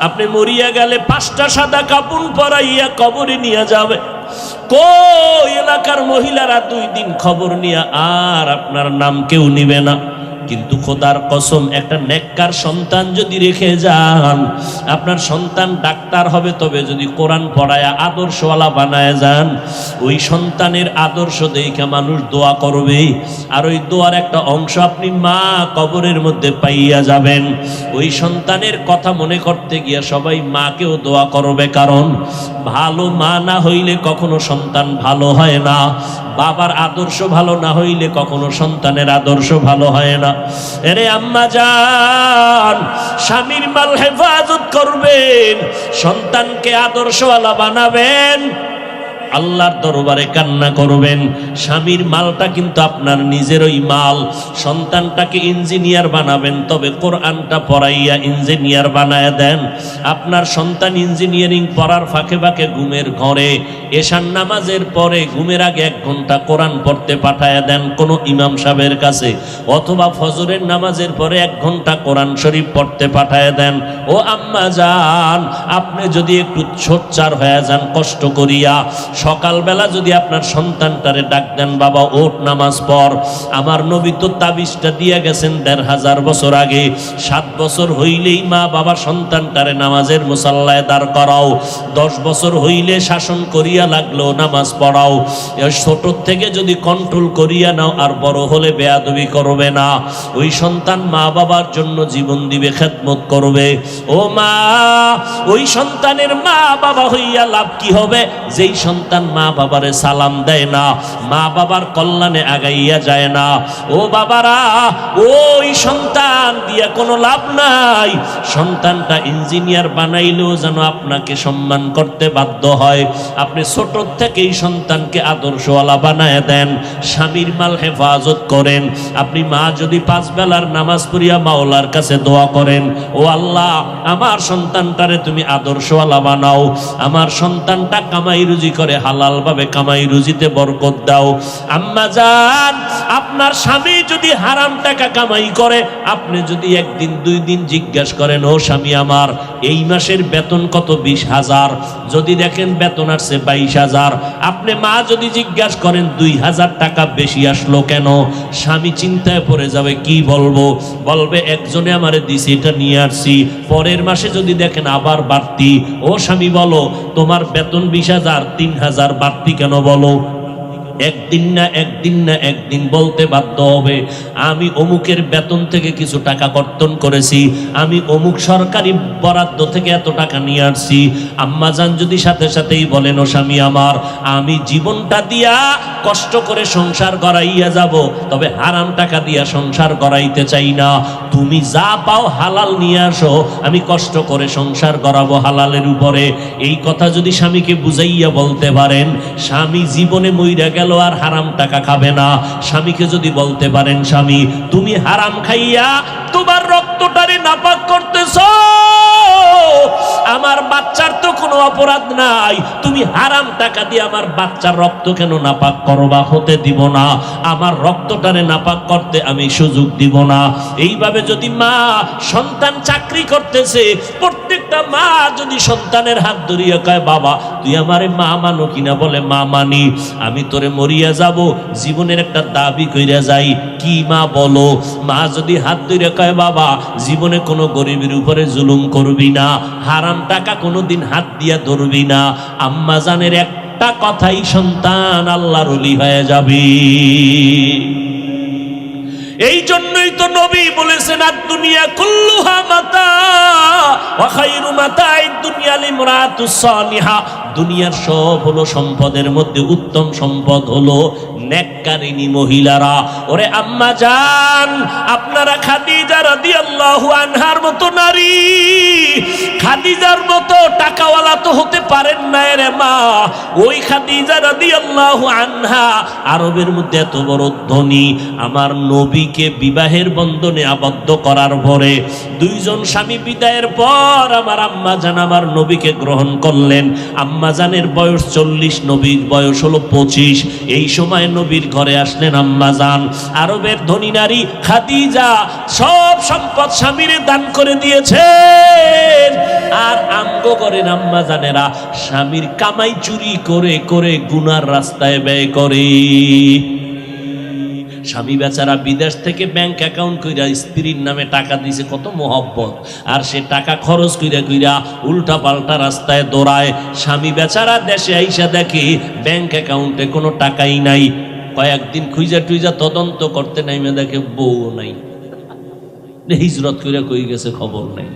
আপনি মরিয়া গেলে 5টা সাদা কাপড় পরাইয়া কবরে নিয়ে যাবে, কই এলাকার মহিলারা 2 দিন খবর নিয়ে আর আপনার নাম কেউ নিবে না। কিন্তু খোদার কসম, একটা নেককার সন্তান যদি রেখে যান, আপনার সন্তান ডাক্তার হবে, তবে যদি কোরআন পড়ায়া আদর্শওয়ালা বানায় যান, ওই সন্তানের আদর্শ দেখে মানুষ দোয়া করবে, আর ওই দোয়ার একটা অংশ আপনি মা কবরের মধ্যে পাইয়া যাবেন। ওই সন্তানের কথা মনে করতে গিয়া সবাই মাকেও দোয়া করবে, কারণ ভালো মা না হইলে কখনো সন্তান ভালো হয় না, বাবার আদর্শ ভালো না হইলে কখনো সন্তানের আদর্শ ভালো হয় না। এরে আম্মা জান, স্বামীর মাল হেফাজত করবেন, সন্তানকে আদর্শওয়ালা বানাবেন। আল্লাহর দরবারে কান্না করবেন। স্বামীর মালটা কিন্তু আপনার নিজেরই মাল। সন্তানটাকে ইঞ্জিনিয়ার বানাবেন, তবে কোরআনটা পড়াইয়া ইঞ্জিনিয়ার বানায় দেন। আপনার সন্তান ইঞ্জিনিয়ারিং পড়ার ফাঁকে ফাঁকে ঘুমের ঘরে এশার নামাজের পরে ঘুমের আগে 1 ঘন্টা কোরআন পড়তে পাঠায় দেন কোনো ইমাম সাহেবের কাছে, অথবা ফজরের নামাজের পরে 1 ঘন্টা কোরআন শরীফ পড়তে পাঠায় দেন। ও আম্মা জান, আপনি যদি একটু সোচ্চার হয়ে যান কষ্ট করিয়া, সকালবেলা যদি আপনার সন্তানটারে ডাক দেন, বাবা ওঠ নামাজ পড়। আমার নবী তো তাবিজটা দিয়ে গেছেন 1500 বছর আগে। 7 বছর হইলেই মা বাবা সন্তানটারে নামাজের মুসাল্লায় দাঁড় করাও, 10 বছর হইলে শাসন করিয়া লাগলো নামাজ পড়াও। ছোট থেকে যদি কন্ট্রোল করিয়া নাও, আর বড় হলে বেয়াদবি করবে না। ওই সন্তান মা বাবার জন্য জীবন দিবে, খেদমত করবে। ও মা, ওই সন্তানের মা বাবা হইয়া লাভ কি হবে? যেই সন্তান মা বাবারে সালাম দেয় না, মা বাবার কল্যাণে আগাইয়া যায় না, ও বাবারা, ওই সন্তান দিয়া কোনো লাভ নাই। সন্তানটা ইঞ্জিনিয়ার বানাইলেও যেন আপনাকে সম্মান করতে বাধ্য হয়। আপনি ছোট থেকেই সন্তানকে আদর্শওয়ালা বানায় দেন, স্বামীর মাল হেফাজত করেন। আপনি মা যদি 5 বেলার নামাজ পড়িয়া মাওলার কাছে দোয়া করেন, ও আল্লাহ আমার সন্তানটারে তুমি আদর্শওয়ালা বানাও, আমার সন্তানটা কামাই রুজি করে হালাল ভাবে কামাই রুজিতে বরকত দাও। আম্মা জান, আপনার স্বামী যদি হারাম টাকা কামাই করে, আপনি যদি 1 দিন 2 দিন জিজ্ঞাসা করেন, ও স্বামী আমার এই মাসের বেতন কত? 20,000। যদি দেখেন বেতন আসছে 22,000, আপনি মা যদি জিজ্ঞাসা করেন 2,000 টাকা বেশি আসলো কেন, স্বামী চিন্তায় পড়ে যাবে। কি বলবো? বলবে একজনে আমারে দিছে, এটা নিয়ে আসছি। পরের মাসে যদি দেখেন আবার বাড়তি, ও স্বামী বলো তোমার বেতন 20,000, 3,000 বাড়তি কেন বলো? একদিন বলতে বাধ্য হবে, আমি অমুকের বেতন থেকে কিছু টাকা কর্তন করেছি, আমি অমুক সরকারি বরাদ্দ থেকে এত টাকা নিয়ে আসছি। আম্মাজান যদি সাথে সাথেই বলেন, ও স্বামী আমার আমি জীবনটা দিয়া কষ্ট করে সংসার গড়াইয়া যাব, তবে হারাম টাকা দিয়া সংসার গড়াইতে চাই না। তুমি যা পাও হালাল নিয়ে আসো, আমি কষ্ট করে সংসার গড়াবো হালালের উপরে। এই কথা যদি স্বামীকে বুঝাইয়া বলতে পারেন, স্বামী জীবনে মইরা গেল আর হারাম টাকা খাবে না। স্বামীকে যদি বলতে পারেন, স্বামী তুমি হারাম খাইয়া তোমার রক্তটারে নাপাক করতেছো, আমার বাচ্চার তো কোনো অপরাধ নাই, তুমি হারাম টাকা দিয়ে আমার বাচ্চার রক্ত কেন নাপাক করবা? হতে দিব না, আমার রক্তটারে নাপাক করতে আমি সুযোগ দিব না। এইভাবে যদি মা, সন্তান চাকরি করতেছে, প্রত্যেকটা মা যদি সন্তানের হাত ধরিয়া কয়, বাবা তুই আমারে মা মানো কিনা? বলে মা মানি। আমি তোরে মরিয়া যাব, জীবনের একটা দাবি কইরা যাই। কি মা বলো? মা যদি হাত ধরে কয়, বাবা জীবনে কোনো গরিবের উপরে জুলুম করবি না, হারাম টাকা কোনোদিন হাত দিয়া ধরবি না, আম্মা জানের একটা কথাই সন্তান আল্লাহর ওলি হয়ে যাবে। এই জন্যই তো নবী বলেছেন, আদ-দুনিয়া কুল্লুহা মাতা ওয়া খায়রু মাতা'id দুনিয়া লিমরাতুস সালিহা। দুনিয়ার সব হলো সম্পদের মধ্যে উত্তম সম্পদ হলো নেককারিনী মহিলারা। ওরে আম্মা জান, আপনারা খাদিজা রাদিয়াল্লাহু আনহার মতো নারী, খাদিজার মতো টাকাওয়ালা তো হতে পারেন না রে মা। ওই খাদিজা রাদিয়াল্লাহু আনহা আরবের মধ্যে এত বড় ধনী, আমার নবীকে বিবাহের বন্ধনে আবদ্ধ করার পরে 2 জন স্বামী বিদায়ের পর আমার আম্মা জান আমার নবীকে গ্রহণ করলেন। আম্মা জানের বয়স 40, নবীর বয়স হলো 25। এই সময় নবীর ঘরে আসলেন আম্মা জান। আরবের ধনী নারী খাদিজা সব সম্পদ স্বামীরে দান করে দিয়েছেন, আর আমগো করেন আম্মা জানেরা স্বামীর কামাই চুরি করে করে গুনার রাস্তায় ব্যয় করে। স্বামী বেচারা বিদেশ থেকে ব্যাংক অ্যাকাউন্ট কইরা স্ত্রীর নামে টাকা দিছে, কত মোহব্বত, আর সে টাকা খরচ কইরা কইরা উল্টা পাল্টা রাস্তায় দৌড়ায়। স্বামী বেচারা দেশে আইসা দেখে ব্যাংক অ্যাকাউন্টে কোনো টাকাই নাই। কয়েকদিন খুঁজা টুইজা তদন্ত করতে নাইমে দেখে বউ নাই, হিজরত কইরা কই গেছে খবর নাই।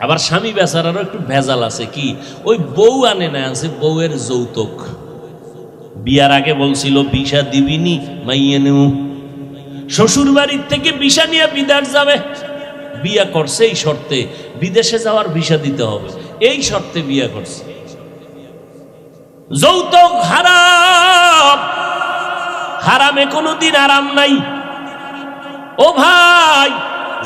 আবার স্বামী বেচারারও একটু ভেজাল আছে, কি ওই বউ আনে না, আছে বউয়ের যৌতুক। বিয়ার আগে বলছিল ভিসা দিবিনি, মাইয়ে নেউ। শ্বশুর বাড়ির থেকে ভিসা নিয়ে বিদেশ যাবে, বিয়া করছে এই শর্তে, বিদেশে যাওয়ার ভিসা দিতে হবে, এই শর্তে বিয়া করছে। যৌতুক হারাম, হারামে কোনোদিন আরাম নাই। ও ভাই,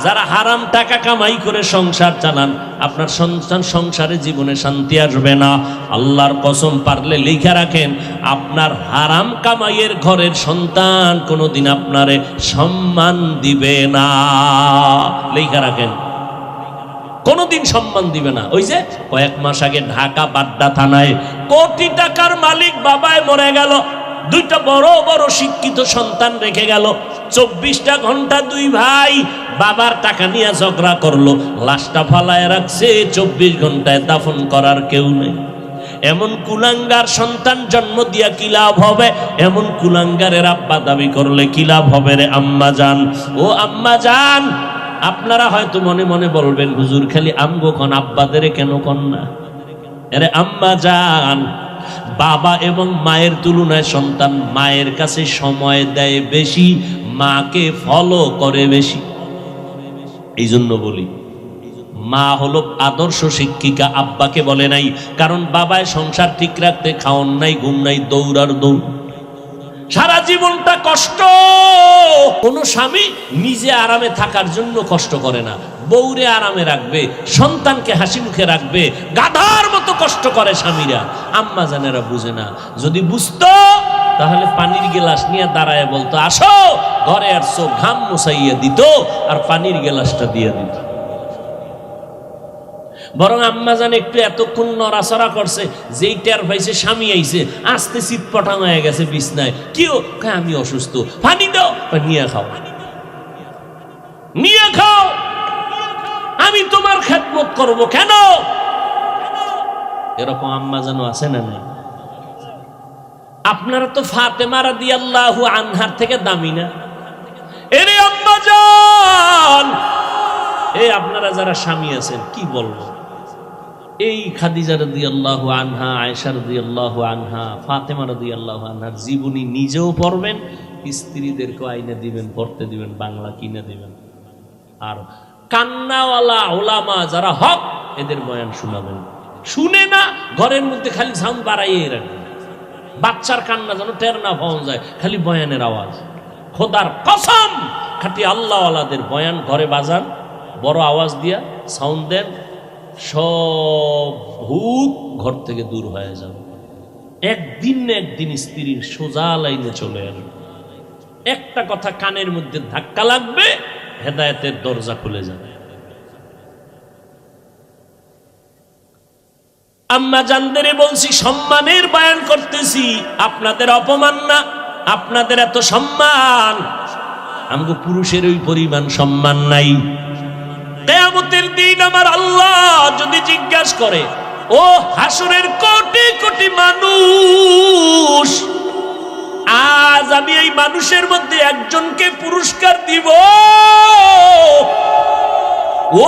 যারা হারাম টাকা কামাই করে সংসার চালান, আপনার সন্তান সংসারে জীবনে শান্তি আসবে না। আল্লাহর কসম, পারলে লিখে রাখেন, আপনার হারাম কামাইয়ের ঘরের সন্তান কোনোদিন আপনারে সম্মান দিবে না। লিখে রাখেন, কোনোদিন সম্মান দিবে না। ওই যে কয়েক মাস আগে ঢাকা বাড্ডা থানায় কোটি টাকার মালিক বাবায় মরে গেল, দুইটা বড় বড় শিক্ষিত সন্তান রেখে গেল। 24টা ঘন্টা দুই ভাই বাবার টাকা নিয়ে ঝগড়া করলো, লাশটা ফালায় রাখছে। 24 ঘন্টায় দাফন করার কেউ নেই। এমন কুলাঙ্গার সন্তান জন্ম দিয়া কি লাভ হবে? এমন কুলাঙ্গারের আব্বা দাবি করলে কি লাভ হবে রে আম্মা জান? ও আম্মা জান, আপনারা হয়তো মনে মনে বলবেন, হুজুর খালি আমগো কোন, আব্বাদের কেন কন না? আরে আম্মা জান, বাবা এবং মায়ের তুলনায় সন্তান মায়ের কাছে সময় দেয় বেশি, মাকে ফলো করে বেশি। এই জন্য বলি, মা হলো আদর্শ শিক্ষিকা, আব্বাকে বলে নাই। কারণ বাবায় সংসার ঠিক রাখতে খাওন নাই, ঘুম নাই, দৌড়ার দৌড়, সারা জীবনটা কষ্ট। কোন স্বামী নিজে আরামে থাকার জন্য কষ্ট করে না, বউরে আরামে রাখবে, সন্তানকে হাসি মুখে রাখবে, গাধার মতো কষ্ট করে স্বামীরা। আম্মা জানেরা বুঝে না। যদি বুঝতো তাহলে পানির গেলাস নিয়ে দাঁড়ায় বলতো, আসো ঘরে আসছো, ঘাম মুছাইয়া দিত আর পানির গেলাসটা দিয়ে দিত। বরং আম্মা জান একটু এতক্ষণ নড়াচড়া করছে, যেই টের পাইছে স্বামী আইছে, আস্তে চিৎপটাং হয়ে গেছে বিছনায়। কেউ আমি অসুস্থ, পানি দাও, নিয়ে খাও, নিয়ে খাও, আমি তোমার খেদমত করব কেন? এরকম আম্মা জানো আছে না নাই? আপনারা তো ফাতেমা রাদিয়াল্লাহু আনহার থেকে দামি না? এরে আম্মা জান, এই আপনারা যারা স্বামী আছেন, কি বলবো, এই খাদিজা রাদিয়াল্লাহু আনহা, আয়েশা রাদিয়াল্লাহু আনহা, ফাতেমা রাদিয়াল্লাহু আনহার জীবনী নিজেও পড়বেন, স্ত্রীদেরকে আইনে দিবেন, পড়তে দিবেন, বাংলা কিনে দিবেন। আর কান্নাওয়ালা ওলামা যারা হক, এদের বয়ান শোনাবেন। শুনে না, ঘরের মধ্যে খালি সাউন্ড বাড়াইয়ে রাখবেন, বাচ্চার কান্না যেন টের না পাওয়া যায়, খালি বয়ানের আওয়াজ। খোদার কসম, খাঁটি আল্লাহওয়ালাদের বয়ান ঘরে বাজান, বড় আওয়াজ দিয়া সাউন্ড দেন, সব ভূত ঘর থেকে দূর হয়ে যাবে। একদিন না একদিন স্ত্রীর সোজা লাইনে চলে আসবে। একটা কথা কানের মধ্যে ধাক্কা লাগবে, হেদায়েতের দরজা খুলে যাবে। আম্মা জানদেরে বলছি, সম্মানের বয়ান করতেছি, আপনাদের অপমান না, আপনাদের এত সম্মান। আমগো পুরুষের ওই পরিমাণ সম্মান নাই। কিয়ামতের দিন আমার আল্লাহ যদি জিজ্ঞাসা করে, ও হাসরের কোটি কোটি মানুষ, আজ আমি এই মানুষের মধ্যে একজনকে পুরস্কার দিব,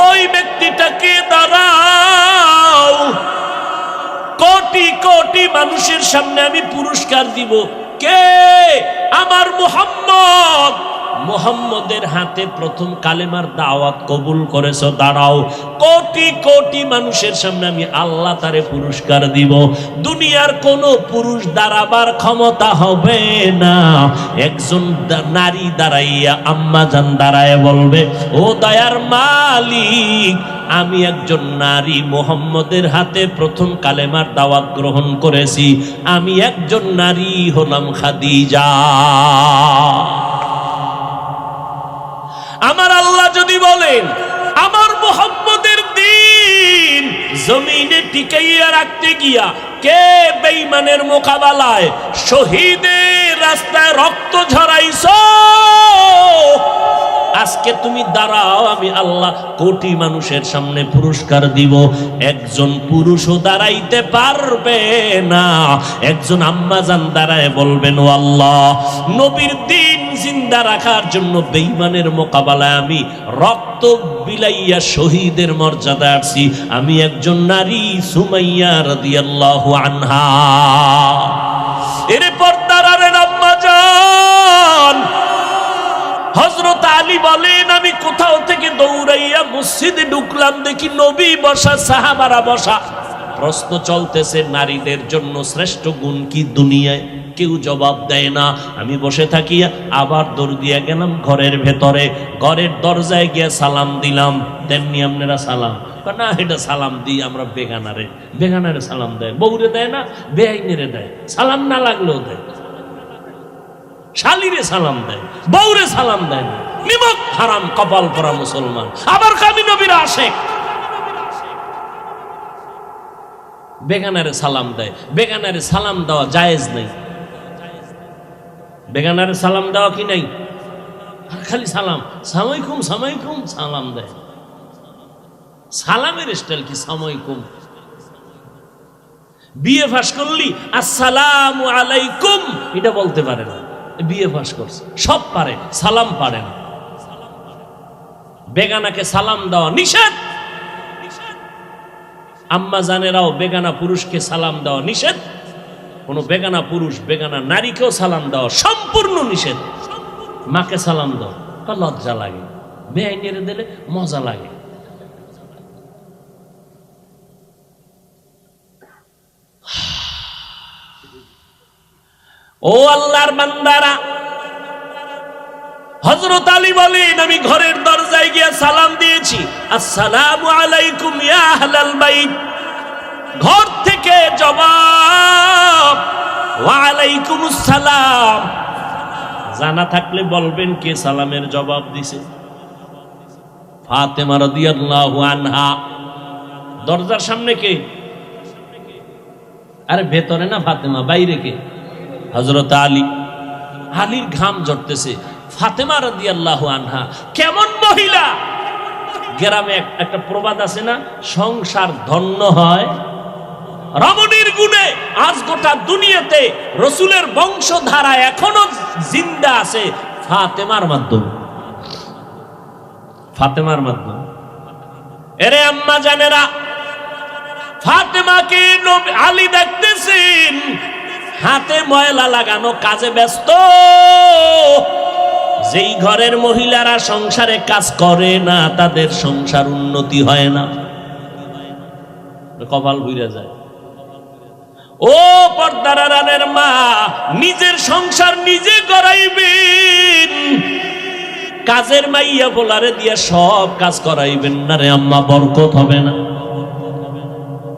ওই ব্যক্তিটাকে দাঁড়াও, কোটি কোটি মানুষের সামনে আমি পুরস্কার দিব। কে? আমার মুহাম্মদ। মুহাম্মদের হাতে প্রথম কালেমার দাওয়াত কবুল করেছো, দাঁড়াও। কোটি কোটি মানুষের সামনে আমি আল্লাহ তারে পুরস্কার দিব। দুনিয়ার কোন পুরুষ দাঁড়াবার ক্ষমতা হবে না। একজন নারী দাঁড়াইয়া, আম্মা জান দাঁড়ায় বলবে, ও দয়ার মালিক, আমি একজন নারী মুহাম্মদের হাতে প্রথম কালেমার দাওয়াত গ্রহণ করেছি, আমি একজন নারী হলাম খাদিজা। আমার আল্লাহ যদি বলেন, আমার মুহাম্মদের দ্বীন জমিনে টিকাইয়া রাখতে গিয়া কে বেঈমানের মোকাবেলায় শহীদের রাস্তায় রক্ত ঝরাইছো, আজকে তুমি দাঁড়াও, আমি আল্লাহ কোটি মানুষের সামনে পুরস্কার দিব। একজন পুরুষও দাঁড়াইতে পারবে না। একজন আম্মা জান দাঁড়ায় বলবেন, ও আল্লাহ, নবীর দ্বীন জিন্দা রাখার জন্য বেঈমানের মোকাবেলায় আমি রক্ত বিলাইয়া শহীদের মর্যাদা আসছি, আমি একজন নারী, সুমাইয়া রাদিয়াল্লাহু আনহা। এরপর দাঁড়ালেন আম্মা জান। হযরত আলী বলেন, আমি কোথাও থেকে দৌড়াইয়া মসজিদে ঢুকলাম, দেখি নবী বসা, সাহাবারা বসা, প্রশ্ন চলতেছে নারীদের জন্য শ্রেষ্ঠ গুণ কি দুনিয়ায়, কেউ জবাব দেয় না। আমি বসে থাকি, আবার দৌড় দিয়ে গেলাম ঘরের ভেতরে, ঘরের দরজায় গিয়ে সালাম দিলাম। তেমনি আপনারা সালাম না, এটা সালাম দিই আমরা বেগানারে, বেগানারে সালাম দেয়, বউরে দেয় না, বেআইনেরে দেয়, সালাম না লাগলেও দেয়, শালিরে সালাম দেয়, বউরে সালাম দেয় না। নিমক হারাম কপাল পরা মুসলমান। আবার কামি নবীর আশেক, বেগানারে সালাম দেয়। বেগানারে সালাম দেওয়া জায়েজ নেই। বেগানারে সালাম দেওয়া কি নাই? খালি সালাম, সালামালাইকুম সালামালাইকুম সালাম দেয়। সালামের স্টাইল কি সালামালাইকুম? বিএ পাস করলি আসসালামু আলাইকুম এটা বলতে পারে না, বিএ পাস করছে, সব পারে, সালাম পারে না। বেগানাকে সালাম দেওয়া নিষেধ। আম্মা জানেরাও বেগানা পুরুষকে সালাম দেওয়া নিষেধ। কোন বেগানা পুরুষ বেগানা নারীকেও সালাম দেওয়া সম্পূর্ণ নিষেধ। মাকে সালাম দাও, লজ্জা লাগে, বেআইনেরে দিলে মজা লাগে। ও আল্লাহর বান্দারা, হযরত আলী বলেন আমি ঘরের দরজায় গিয়ে সালাম দিয়েছি, আসসালামু আলাইকুম ইয়া আহলাল বাইত। ঘর থেকে জবাব ওয়া আলাইকুমুস সালাম। জানা থাকলে বলবেন কে সালামের জবাব দিছে? ফাতেমা রাদিয়াল্লাহু আনহা। দরজার সামনে কে? আরে ভেতরে না ফাতেমা, বাইরে কে? হযরত আলী। আলীর ঘাম ঝরতেছে। ফাতেমা রাদিয়াল্লাহু আনহা কেমন মহিলা! গ্রামে একটা প্রবাদ আছে না, সংসার ধন্য হয় রমণীর গুণে। আজ গোটা দুনিয়াতে রসুলের বংশধারা এখনো জিন্দা আছে ফাতেমার মাধ্যমে, ফাতেমার মাধ্যমে। এরে আম্মা জানেরা, ফাতেমাকে আলী দেখতেছেন হাতে ময়লা লাগানো, কাজে ব্যস্ত। যেই ঘরের মহিলারা সংসারে কাজ করে না তাদের সংসার উন্নতি হয় না, কপাল ভুইরা যায়। ও পর্দার আড়ালের মা, নিজের সংসার নিজে করাইবেন, কাজের মাইয়া বলারে দিয়ে সব কাজ করাইবেন না রে আম্মা, বরকত হবে না।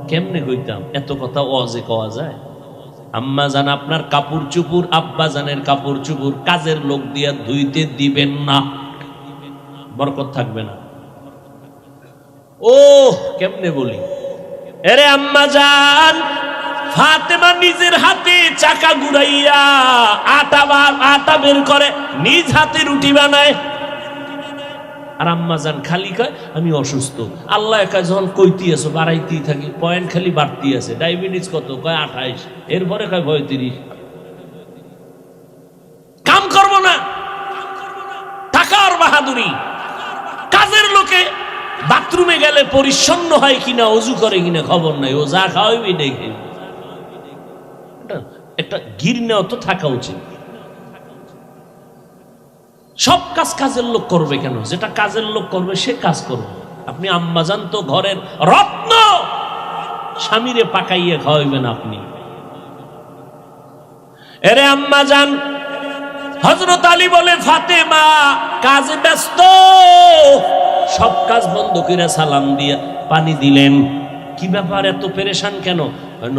কেমনে কইতাম এত কথা ওয়াজে কওয়া যায়? আম্মা জান আপনার কাপড় চুপুর, আব্বা জানের কাপড় চুপুর কাজের লোক দিয়া ধুইতে দিবেন না, বরকত থাকবে না। ও কেমনে বলি, এরে আম্মা জান, ফাতেমা নিজের হাতে চাকা ঘুরাইয়া আটা বের করে, নিজ হাতে রুটি বানায়। আর আম্মা জান খালি কয় আমি অসুস্থ। আল্লাহ একা যখন কইতি আছো বাড়াইতেই থাকি, পয়েন্ট খালি বাড়তি আছে। ডায়াবেটিস কত? কয় 28, এরপরে কয় 35। কাম করবো না, টাকার বাহাদুরি। কাজের লোকে বাথরুমে গেলে পরিচ্ছন্ন হয় কিনা, অজু করে কিনা খবর নাই, ও যা খাওয়াবি দেখে। একটা গিরনেও তো থাকা উচিত। সব কাজ কাজের লোক করবে কেন? যেটা কাজের লোক করবে সে কাজ করবে। আপনি আম্মাজান তো ঘরের রত্ন, স্বামীরে পাকাইয়ে খাওয়াইবেন আপনি। এরে আম্মাজান, হযরত আলী বলে ফাতেমা কাজে ব্যস্ত, সব কাজ বন্ধ করে সালাম দিয়ে পানি দিলেন। কি ব্যাপার এত পেরেশান কেন?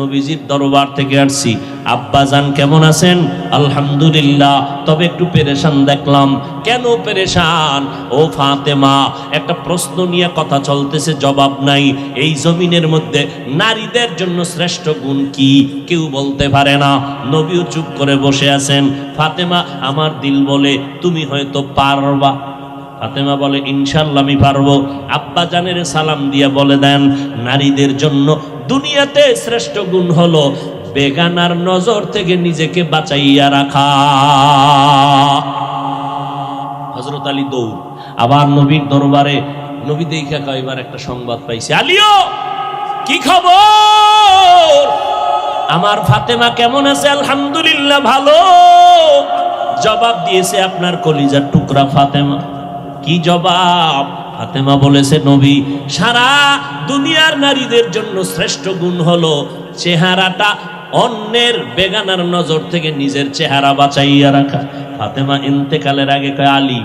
নবীজির দরবার থেকে আসছি, আব্বাজান কেমন আছেন? আলহামদুলিল্লাহ, তবে একটু পেরেশান দেখলাম। কেন পেরেশান? ও ফাতেমা, একটা প্রশ্ন নিয়ে কথা চলতেছে, জবাব নাই। এই জমিনের মধ্যে নারীদের জন্য শ্রেষ্ঠ গুণ কি কেউ বলতে পারে না। নবীও চুপ করে বসে আছেন। ফাতেমা আমার দিল বলে তুমি হয়তো পারবা। ফাতেমা বলে ইনশাআল্লাহ আমি পারবো। আব্বা জানের সালাম দিয়ে বলে দেন নারীদের জন্য দুনিয়াতে শ্রেষ্ঠ গুণ হলো বেগানার নজর থেকে নিজেকে বাঁচাইয়া রাখা। হযরত আলী দৌড় আবার নবীর দরবারে। নবী দেখা কয়বার একটা সংবাদ পাইছে, আলীও কি খবর? আমার ফাতেমা কেমন আছে? আলহামদুলিল্লাহ ভালো। জবাব দিয়েছে আপনার কলিজার টুকরা ফাতেমা। কি জবাব? ফাতেমা বলেছে, নবী, সারা দুনিয়ার নারীদের জন্য শ্রেষ্ঠ গুণ হলো চেহারাটা অন্যের বেগানার নজর থেকে নিজের চেহারা বাঁচাইয়া রাখা। ফাতেমা ইন্তেকালের আগে কয়, আলী,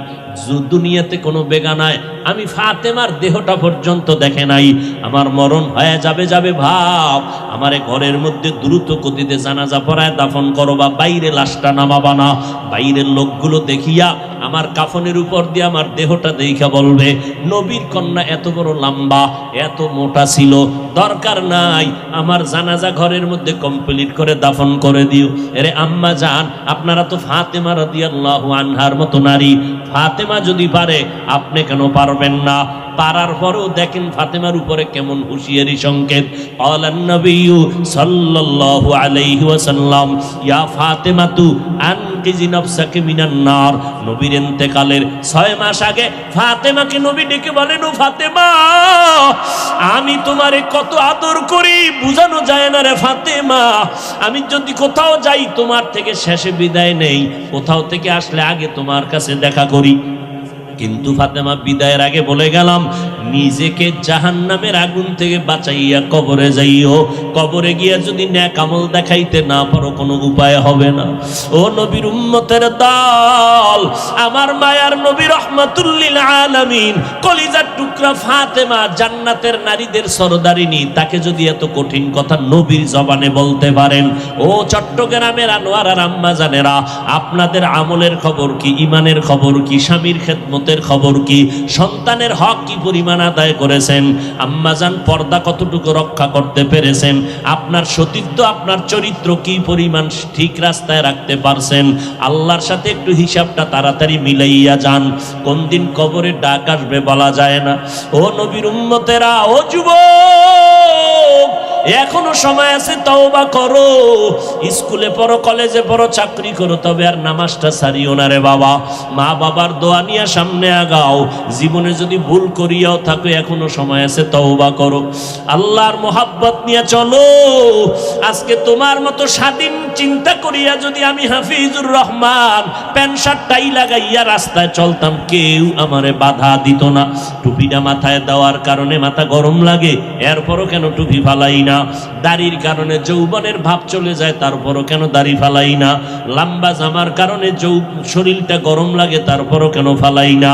দুনিয়াতে কোনো বেগানায় আমি ফাতেমার দেহটা পর্যন্ত দেখে নাই, আমার মরণ হয়ে যাবে যাবে ভাব, আমারে ঘরের মধ্যে দ্রুত গতিতে জানাজা পড়ায় দাফন করো, বা বাইরে লাশটা নামাবা না, বাইরের লোকগুলো দেখিয়া আমার কাফনের উপর দিয়ে আমার দেহটা দেখা বলবে নবীর কন্যা এত বড় লম্বা, এত মোটা ছিল, দরকার নাই, আমার জানাজা ঘরের মধ্যে কমপ্লিট করে দাফন করে দিও। এরে আম্মা জান, আপনারা তো ফাতেমা রাদিয়াল্লাহু আনহার মতো নারী, ফাতেমা যদি পারে আপনি কেন পারবেন না? পারার পরেও দেখেন ফাতেমার উপরে কেমন হুঁশিয়ারি সংকেত। আলান নবিয়্যু সাল্লাল্লাহু আলাইহি ওয়াসাল্লাম, ইয়া ফাতেমাতু আনকিজি নাফসাকি মিনান নার। নবীর ইন্তেকালের 6 মাস আগে ফাতেমাকে নবী ডেকে বলেন, ও ফাতেমা, আমি তোমারে কত আদর করি বুঝানো যায় না রে ফাতেমা, আমি যদি কোথাও যাই তোমার থেকে শেষে বিদায় নেই, কোথাও থেকে আসলে আগে তোমার কাছে দেখা করি। কিন্তু ফাতেমা বিদায়ের আগে বলে গেলাম, নিজেকে জাহান্নামের আগুন থেকে বাঁচাইয়া কবরে যাইও, কবরে গিয়া যদি নেক আমল দেখাইতে না পারো কোনো উপায় হবে না। ও নবীর উম্মতের দল, আমার মায়ার নবী রাহমাতুল লিল আলামিন, কলিজার টুকরা ফাতেমা, জান্নাতের নারীদের সরদারিনী, তাকে যদি এত কঠিন কথা নবীর জবানে বলতে পারেন, ও চট্টগ্রামের আনোয়ার আর আম্মা জানেরা, আপনাদের আমলের খবর কি, ইমানের খবর কি, স্বামীর খেদমতের খবর কি, সন্তানের হক কি পরিমাণ আদায় করেছেন, আম্মাজান পর্দা কতটুকু রক্ষা করতে পেরেছেন, আপনার সতীত্ব, আপনার চরিত্র কি পরিমাণ ঠিক রাস্তায় রাখতে পারছেন, আল্লাহর সাথে একটু হিসাবটা তাড়াতাড়ি মিলাইয়া যান, কোন দিন কবরে ডাক আসবে বলা যায় না। ও নবীর উম্মতেরা, ও যুবক, এখনো সময় আছে, তওবা করো, স্কুলে পড়ো, কলেজে পড়ো, চাকরি করো, তবে আর নামাজটা ছাড়িও না রে বাবা। মা বাবার দোয়া নিয়ে সামনে আগাও, জীবনে যদি ভুল করিয়াও থাকো এখনো সময় আছে, তওবা করো, আল্লাহর মোহাব্বত নিয়ে চলো। আজকে তোমার মতো স্বাধীন চিন্তা করিয়া যদি আমি Hafizur Rahman pant shirt tie লাগাইয়া রাস্তায় চলতাম, কেউ আমারে বাধা দিত না। টুপিটা মাথায় দেওয়ার কারণে মাথা গরম লাগে, এরপরও কেন টুপি ফালাই না? দাড়ির কারণে যৌবনের ভাব চলে যায়, তারপরও কেন দাড়ি ফালাই না? লম্বা জামার কারণে শরীরটা গরম লাগে, তারপরও কেন ফালাই না?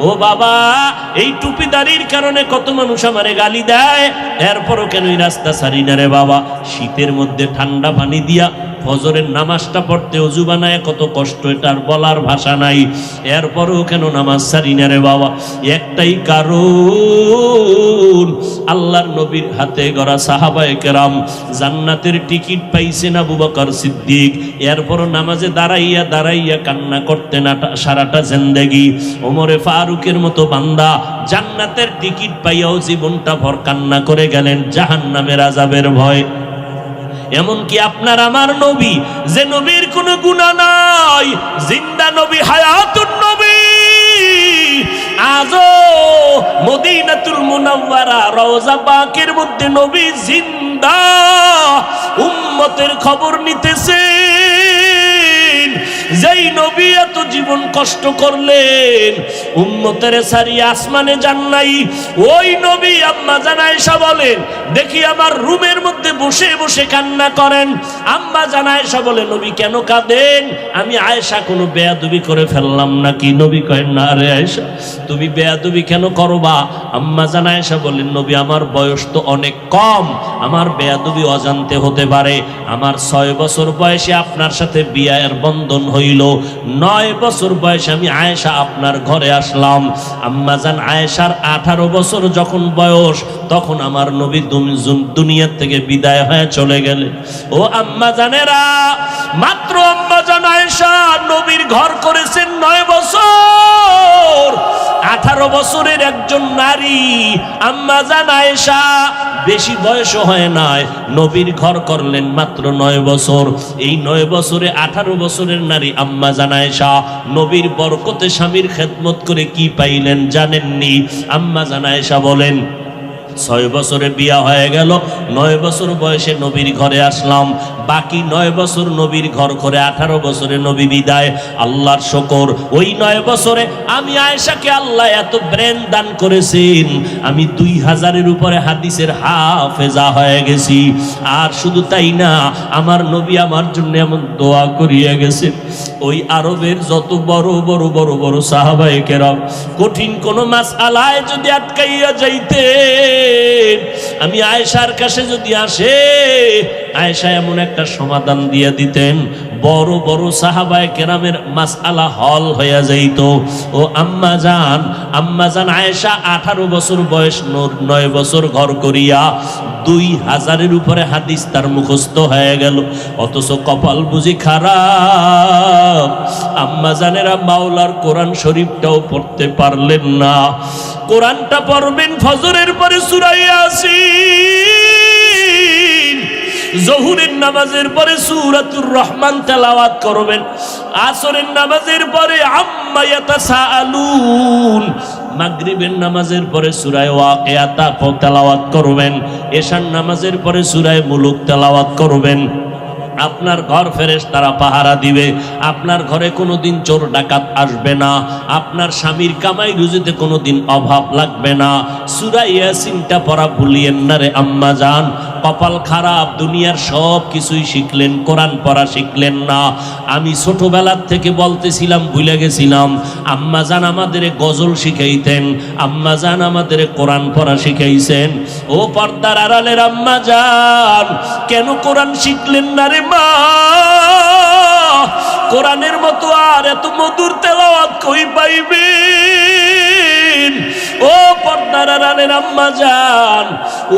ও বাবা, এই টুপি দাড়ির কারণে কত মানুষ আমারে গালি দেয়, এরপরও কেন এই রাস্তা ছাড়ি না রে বাবা? শীতের মধ্যে ঠান্ডা পানি দিয়া ফজরের নামাজটা পড়তে ওযু বানায় কত কষ্ট, এটার বলার ভাষা নাই, এরপরও কেন নামাজ ছাড়ি না রে বাবা? একটাই কারণ, আল্লাহর নবীর হাতে গড়া সাহাবায়ে কেরাম জান্নাতের টিকিট পাইছেন আবু বকর সিদ্দিক, এরপরও নামাজে দাঁড়াইয়া দাঁড়াইয়া কান্না করতেন সারাটা জিন্দেগি। ওমরে ফারুকের মতো বান্দা জান্নাতের টিকিট পাইয়াও জীবনটা ভর কান্না করে গেলেন জাহান্নামের আযাবের ভয়। এমনকি আপনার আমার নবী, যে নবীর কোনো গুনাহ নাই, জিন্দা নবী, হায়াতুন নবী, আজও মদিনাতুল মুনাওয়ারা রওজা পাকের মধ্যে নবী জিন্দা উম্মতের খবর নিতেছেন। যেই নবী এত জীবন কষ্ট করলেন, উম্মতের সারিয়া আসমানে যান নাই, ওই নবী আম্মা জান আয়েশা বলেন, দেখি আমার রুমের মধ্যে বসে বসে কান্না করেন। আম্মা জান আয়েশা বলে, নবী কেন কাঁদেন? আমি আয়েশা কোনো বেয়াদবি করে ফেললাম নাকি? নবী কয়, না রে আয়েশা, তুমি বেয়াদবি কেন করবা? আম্মা জান আয়েশা বলেন, নবী আমার বয়স তো অনেক কম, আমার বেয়াদবি অজান্তে হতে পারে। আমার 6 বছর বয়সে আপনার সাথে বিয়ের বন্ধন হইল, 9 বছর বয়সে আমি আয়েশা আপনার ঘরে আসলাম। আম্মা জান আয়েশার 18 বছর যখন বয়স, তখন আমার নবী দুনিয়া থেকে বিদায় হয়ে চলে গেলেন। ও আম্মা জানেরা, মাত্র আম্মা জান আয়েশা নবীর ঘর করেছেন 9 বছর। 18 বছরের একজন নারী আম্মা জান আয়েশা, বেশি বয়স হয় নাই, নবীর ঘর করলেন মাত্র 9 বছর। এই 9 বছরে 18 বছরের নারী আম্মা জান আয়েশা নবীর বরকতে স্বামীর খেদমত করে কি পাইলেন জানেননি? আম্মা জান আয়েশা বলেন, 6 বছরে বিয়া হয়ে গেল, 9 বছর বয়সে নবীর ঘরে আসলাম, বাকি 9 বছর নবীর ঘর করে 18 বছরে নবী বিদায়। আল্লাহর শুকর, ওই 9 বছরে আমি আয়েশাকে আল্লাহ এত ব্রেন দান করেছেন, আমি 2000-এর উপরে হাদিসের হাফেজা হয়ে গেছি। আর শুধু তাই না, আমার নবী আমার জন্য এমন দোয়া করিয়া গেছে, ওই আরবের যত বড় বড় বড় বড় সাহাবায়ে কেরাম কঠিন কোন মাসআলায় যদি আটকাইয়া যাইতে, আমি আয়েশার কাছে যদি আসে, আয়েশা এমন একটা সমাধান দিয়ে দিতেন, বড় বড় সাহাবায়ে কেরামের মাসআলা হল হইয়া যাইত। ও আম্মা জান আয়েশা 18 বছর বয়স, 9 বছর ঘর করিয়া 2000-এর উপরে হাদিস তার মুখস্থ হয়ে গেল। অথচ কপাল বুঝি খারাপ, আম্মা জানেরা মাওলার কোরআন শরীফটাও পড়তে পারলেন না। কোরআনটা পড়বেন ফজরের পরে সূরা ইয়াসিন, জোহরের নামাজের পরে সূরাতুর রহমান তেলাওয়াত করবেন, আসরের নামাজের পরে আম্মা ইয়াতাসাআলুন, মাগরিবের নামাজের পরে সূরা ওয়াকিয়া তেলাওয়াত করবেন, এশার নামাজের পরে সূরা মুলুক তেলাওয়াত করবেন। আপনার ঘর ফেরেশতারা পাহারা দিবে, আপনার ঘরে কোনোদিন চোর ডাকাত আসবে না, আপনার স্বামীর কামাই রুজিতে কোনোদিন অভাব লাগবে না। সূরা ইয়াসিনটা পড়া ভুলিয়েন না রে আম্মা জান। কপাল খারাপ, দুনিয়ার সব কিছুই শিখলেন, কোরআন পড়া শিখলেন না। আমি ছোটবেলার থেকে বলতেছিলাম, ভুলে গেছিলাম, আম্মা জান আমাদের গজল শিখাইতেন, আম্মা জান আমাদের কোরআন পড়া শিখাইছেন। ও পর্দার আড়ালের আম্মা জান, কেন কোরআন শিখলেন না রে মা? কোরআনের মতো আর এত মধুর তেলাওয়াত কই পাইবেন? ও পর্দার আড়ালের আম্মা জান,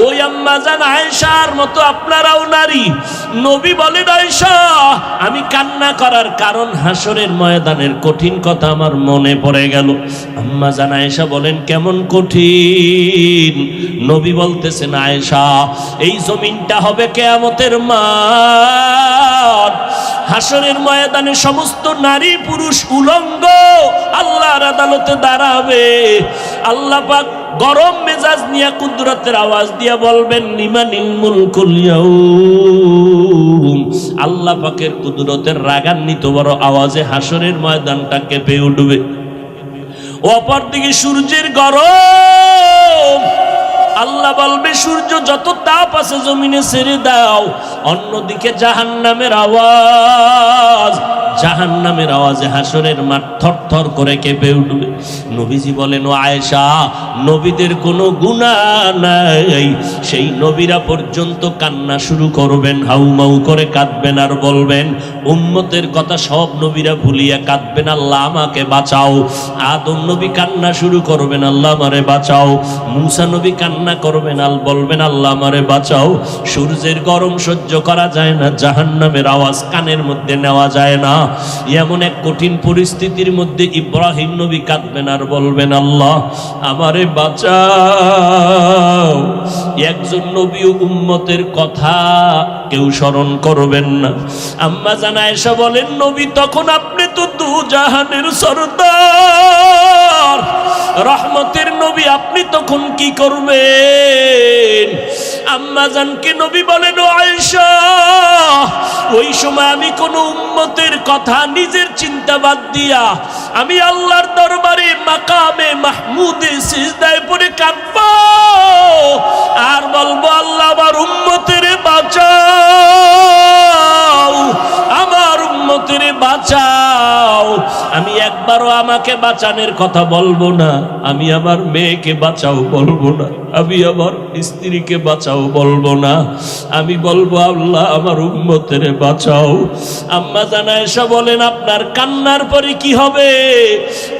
ওই আম্মা জান আয়েশার মতো আপনারাও নারী। নবী বলেন, আয়েশা আমি কান্না করার কারণ হাসরের ময়দানের কঠিন কথা আমার মনে পড়ে গেল। আম্মা জান আয়েশা বলেন, কেমন কঠিন? নবী বলতেছেন, আয়েশা এই জমিনটা হবে কিয়ামতের মাঠ, হাসরের ময়দানে সমস্ত নারী পুরুষ উলঙ্গ আল্লাহর আদালতে দাঁড়াবে। আল্লাহ পাক গরম মেজাজ নিয়ে কুদরতের আওয়াজ দিয়া বলবেন, লিমানিল মুলকুল ইয়াউম। আল্লাহ পাকের কুদরতের রাগান্বিত বড় আওয়াজে হাসরের ময়দানটা কেঁপে উঠবে। অপরদিকে সূর্যের গরম, আল্লাহ বলবে সূর্য যত তাপ আছে জমিনে ছেড়ে দাও। অন্যদিকে জাহান্নামের আওয়াজ, জাহান্নামের আওয়াজে হাসরের মাঠ থরথর করে কেঁপে উঠবে। নবীজি বলেন, ও আয়েশা নবীদের কোনো গুনাহ নাই, সেই নবীরা পর্যন্ত কান্না শুরু করবেন, হাউমাউ করে কাঁদবেন আর বলবেন, উম্মতের কথা সব নবীরা ভুলিয়া কাঁদবেন, আল্লাহ আমাকে বাঁচাও। আদম নবী কান্না শুরু করবেন, আল্লাহ আমারে বাঁচাও। মূসা নবী কান্না করবেন, আল বলবেন, আল্লাহ আমারে বাঁচাও। সূর্যের গরম সহ্য করা যায় না, জাহান্নামের আওয়াজ কানের মধ্যে নেওয়া যায় না। এমন এক কঠিন পরিস্থিতির মধ্যে ইব্রাহিম নবী কাঁদবেন আর বলবেন, আল্লাহ আমারে বাঁচাও। একজন নবী উম্মতের কথা কেউ স্মরণ করবেন না। আম্মা জান আয়েশা বলেন, নবী তখন আপনি তো দু জাহানের সরদার, রহমতের নবী, আপনি তখন কি করবেন? আম্মা জানকে নবী বলেন, ও আয়েশা ওই সময় আমি কোন উম্মতের কথা নিজের চিন্তা বাদ দিয়া আমি আল্লাহর দরবারে মাকামে মাহমুদে সিজদায় পড়ে কাঁদব আর বলবো, আল্লাহ আমার উম্মতের বাঁচাও, আমার উম্মতের বাঁচাও। আমি একবারও আমাকে বাঁচানোর কথা বলবো না, আমি আমার মেয়েকে বাঁচাও বলবো না, আমি আমার স্ত্রীকে বাঁচাও বলবো না, আমি বলবো আল্লাহ আমার উম্মতের বাঁচাও। আম্মা জান আয়েশা বলেন, আপনার কান্নার পরে কি হবে?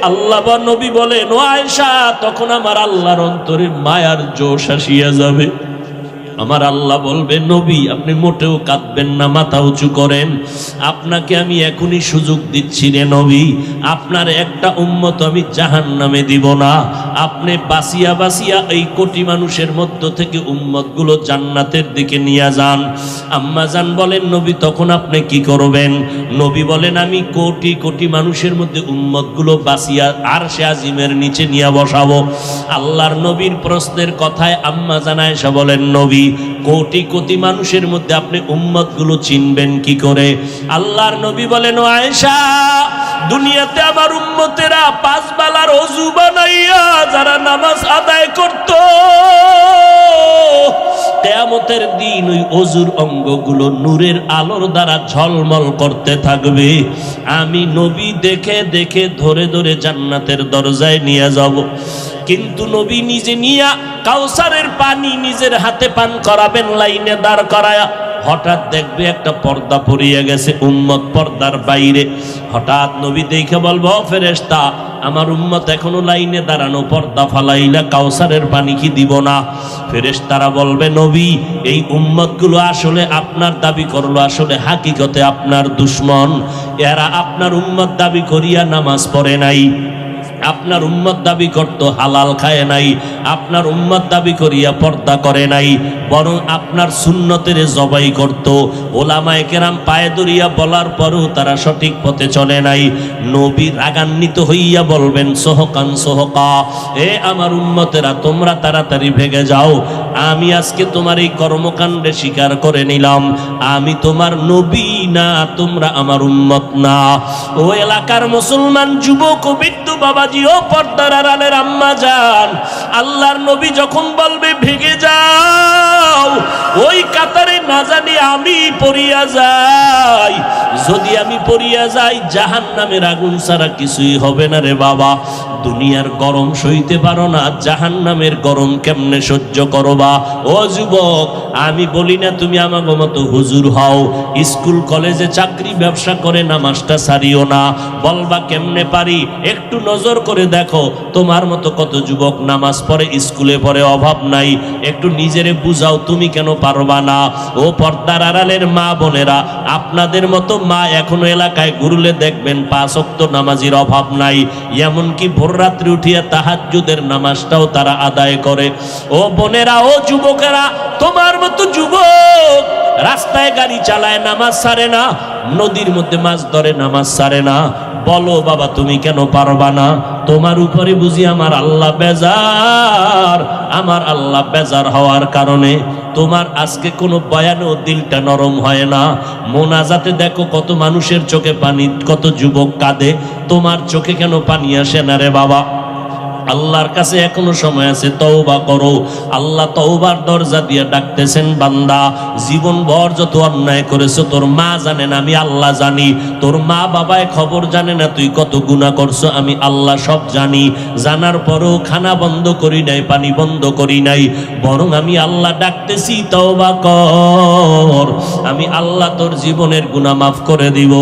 আল্লাহ বা নবী বলেন, ও আয়েশা তখন আমার আল্লাহর অন্তরে মায়ার জোশ আসিয়া যাবে। আমার আল্লাহ বলবে, নবী আপনি মোটেও কাঁদবেন না, মাথা উঁচু করেন। আপনাকে আমি এখনই সুযোগ দিচ্ছি রে নবী, আপনার একটা উম্মত আমি জাহান্নামে দিব না। আপনি বাসিয়া বাসিয়া এই কোটি মানুষের মধ্য থেকে উম্মতগুলো জান্নাতের দিকে নিয়ে যান। আম্মা জান বলেন, নবী তখন আপনি কি করবেন? নবী বলেন, আমি কোটি কোটি মানুষের মধ্যে উম্মতগুলো বাসিয়া আরশে আজিমের নিচে নিয়ে বসাবো। আল্লাহর নবীর প্রশ্নের কথায় আম্মা জান আয়েশা বলেন, নবী কোটি কোটি মানুষের মধ্যে আপনি উম্মতগুলো চিনবেন কি করে? আল্লাহর নবী বলেন, ও আয়েশা, দুনিয়াতে আমার উম্মতেরা 5 বেলার ওযু বানাইয়া যারা নামাজ আদায় করত, কিয়ামতের দিন ওই ওযুর অঙ্গগুলো নূরের আলোর দ্বারা ঝলমল করতে থাকবে। আমি নবী দেখে দেখে ধরে ধরে জান্নাতের দরজায় নিয়ে যাব। কিন্তু নবী নিজে নিয়া কাউসারের পানি নিজের হাতে পান করাবেন, লাইনে দাঁড় করায়া। হঠাৎ দেখবে একটা পর্দা পড়িয়ে গেছে, উম্মত পর্দার বাইরে। হঠাৎ নবী দেখে বলবো, ফেরেশতা আমার উম্মত এখনো লাইনে দাঁড়ানো, পর্দা ফালাইলা কাউসারের পানি কি দিব না? ফেরেশতারা বলবে, নবী এই উম্মতগুলো আসলে আপনার দাবি করলো, আসলে হাকিকতে আপনার দুশমন। এরা আপনার উম্মত দাবি করিয়া নামাজ পড়ে নাই, আপনার উম্মত দাবি করত হালাল খায় নাই, আপনার উম্মত দাবি করিয়া পর্দা করে নাই, বরং আপনার সুন্নতের জবাই করত। ওলামায়ে কেরাম পায়ে ধরিয়া বলার পরও তারা সঠিক পথে চলে নাই। নবী রাগান্বিত হইয়া বলবেন, সোহকান সোহকা, এ আমার উম্মতেরা তোমরা তাড়াতাড়ি ভেগে যাও। আমি আজকে তোমার এই কর্মকাণ্ডে স্বীকার করে নিলাম, আমি তোমার নবী না, তোমরা আমার উম্মত না। ও এলাকার মুসলমান যুবক ও বৃদ্ধ বাবাজি, ও পর্দার আড়ালের আম্মা জান, আল্লাহর নবী যখন বলবে ভেগে যাও, ওই কাতারে না জানি আমি পড়িয়া যাই। যদি আমি পড়িয়া যাই, জাহান্নামের আগুন ছাড়া কিছুই হবে না রে বাবা। দুনিয়ার গরম সইতে পারো না, জাহান্নামের গরম কেমনে সহ্য করবা? ও যুবক, আমি বলি না তুমি আমাগো মতো হুজুর হও, স্কুল কলেজে চাকরি ব্যবসা করে নামাজটা ছাড়িও না। বলবা কেমনে পারি? একটু নজর করে দেখো, তোমার মতো কত যুবক নামাজ পড়ে, স্কুলে পড়ে, অভাব নাই। একটু নিজেরে বুঝাও, তুমি কেন পারবা না? ও পর্দার আড়ালের মা বোনেরা, আপনাদের মতো মা এখনো এলাকায় ঘুরলে দেখবেন 5 ওয়াক্ত নামাজের অভাব নাই। এমনকি ভোর রাত্রি উঠিয়া তাহাজ্জুদের নামাজটাও তারা আদায় করে। ও বোনেরা, ও যুবকেরা, তোমার মতো যুবক রাস্তায় গাড়ি চালায়, নামাজ ছাড়ে না, নদীর মধ্যে মাছ ধরে, নামাজ ছাড়ে না। বলো বাবা, তুমি কেন পারবা না? তোমার উপরে বুঝি আমার আল্লাহ বেজার? আমার আল্লাহ বেজার হওয়ার কারণে তোমার আজকে কোনো বয়ানেও দিলটা নরম হয় না। মোনাজাতে দেখো কত মানুষের চোখে পানি, কত যুবক কাঁদে, তোমার চোখে কেন পানি আসে না রে বাবা? আল্লাহর কাছে এখনো সময় আছে, তওবা করো। আল্লাহ তওবার দরজা দিয়ে ডাকতেছেন, বান্দা জীবন ভর যত অন্যায় করেছো তোর মা জানে না, আমি আল্লাহ জানি। তোর মা বাবায় খবর জানে না তুই কত গুনাহ করছো, আমি আল্লাহ সব জানি। জানার পরও খানা বন্ধ করি নাই, পানি বন্ধ করি নাই, বরং আমি আল্লাহ ডাকতেছি, তওবা কর, আমি আল্লাহ তোর জীবনের গুনাহ মাফ করে দিব।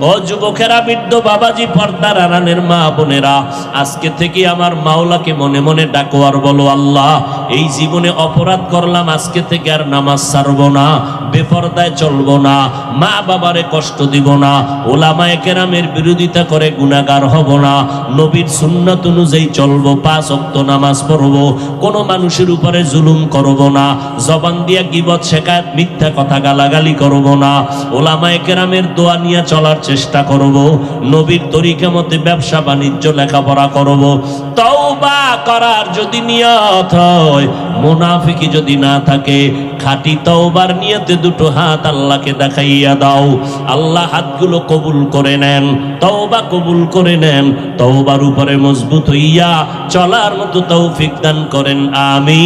ও যুবকেরা, বৃদ্ধ বাবাজি, পর্দার আড়ালের মা বোনেরা, আজকে থেকে আমার মাওলাকে মনে মনে ডাকো আর বলো, আল্লাহ এই জীবনে অপরাধ করলাম, আজকে থেকে আর নামাজ ছাড়বো না, বেপরদায় চলবো না, মা বাবারে কষ্ট দিব না, ওলামায়ে কেরামের বিরোধিতা করে গুনাহগার হব না, নবীর সুন্নাত অনুযায়ী চলবো, 5 ওয়াক্ত নামাজ পড়বো, কোনো মানুষের উপরে জুলুম করব না, জবান দিয়া গীবত শেখায়ত মিথ্যা কথা গালাগালি করব না, ওলামায়ে কেরামের দোয়া নিয়ে চলার চেষ্টা করব, নবীর তরিকা মতে ব্যবসা বাণিজ্য লেখাপড়া করব। তওবা করার যদি নিয়ত হয়, মুনাফিকি যদি না থাকে, খাঁটি তওবার নিয়তে দুটো হাত আল্লাহকে দেখাইয়া দাও। আল্লাহ হাতগুলো কবুল করে নেন, তওবা কবুল করে নেন, তওবার উপরে মজবুত হইয়া চলার মতো তৌফিক দান করেন, আমিন।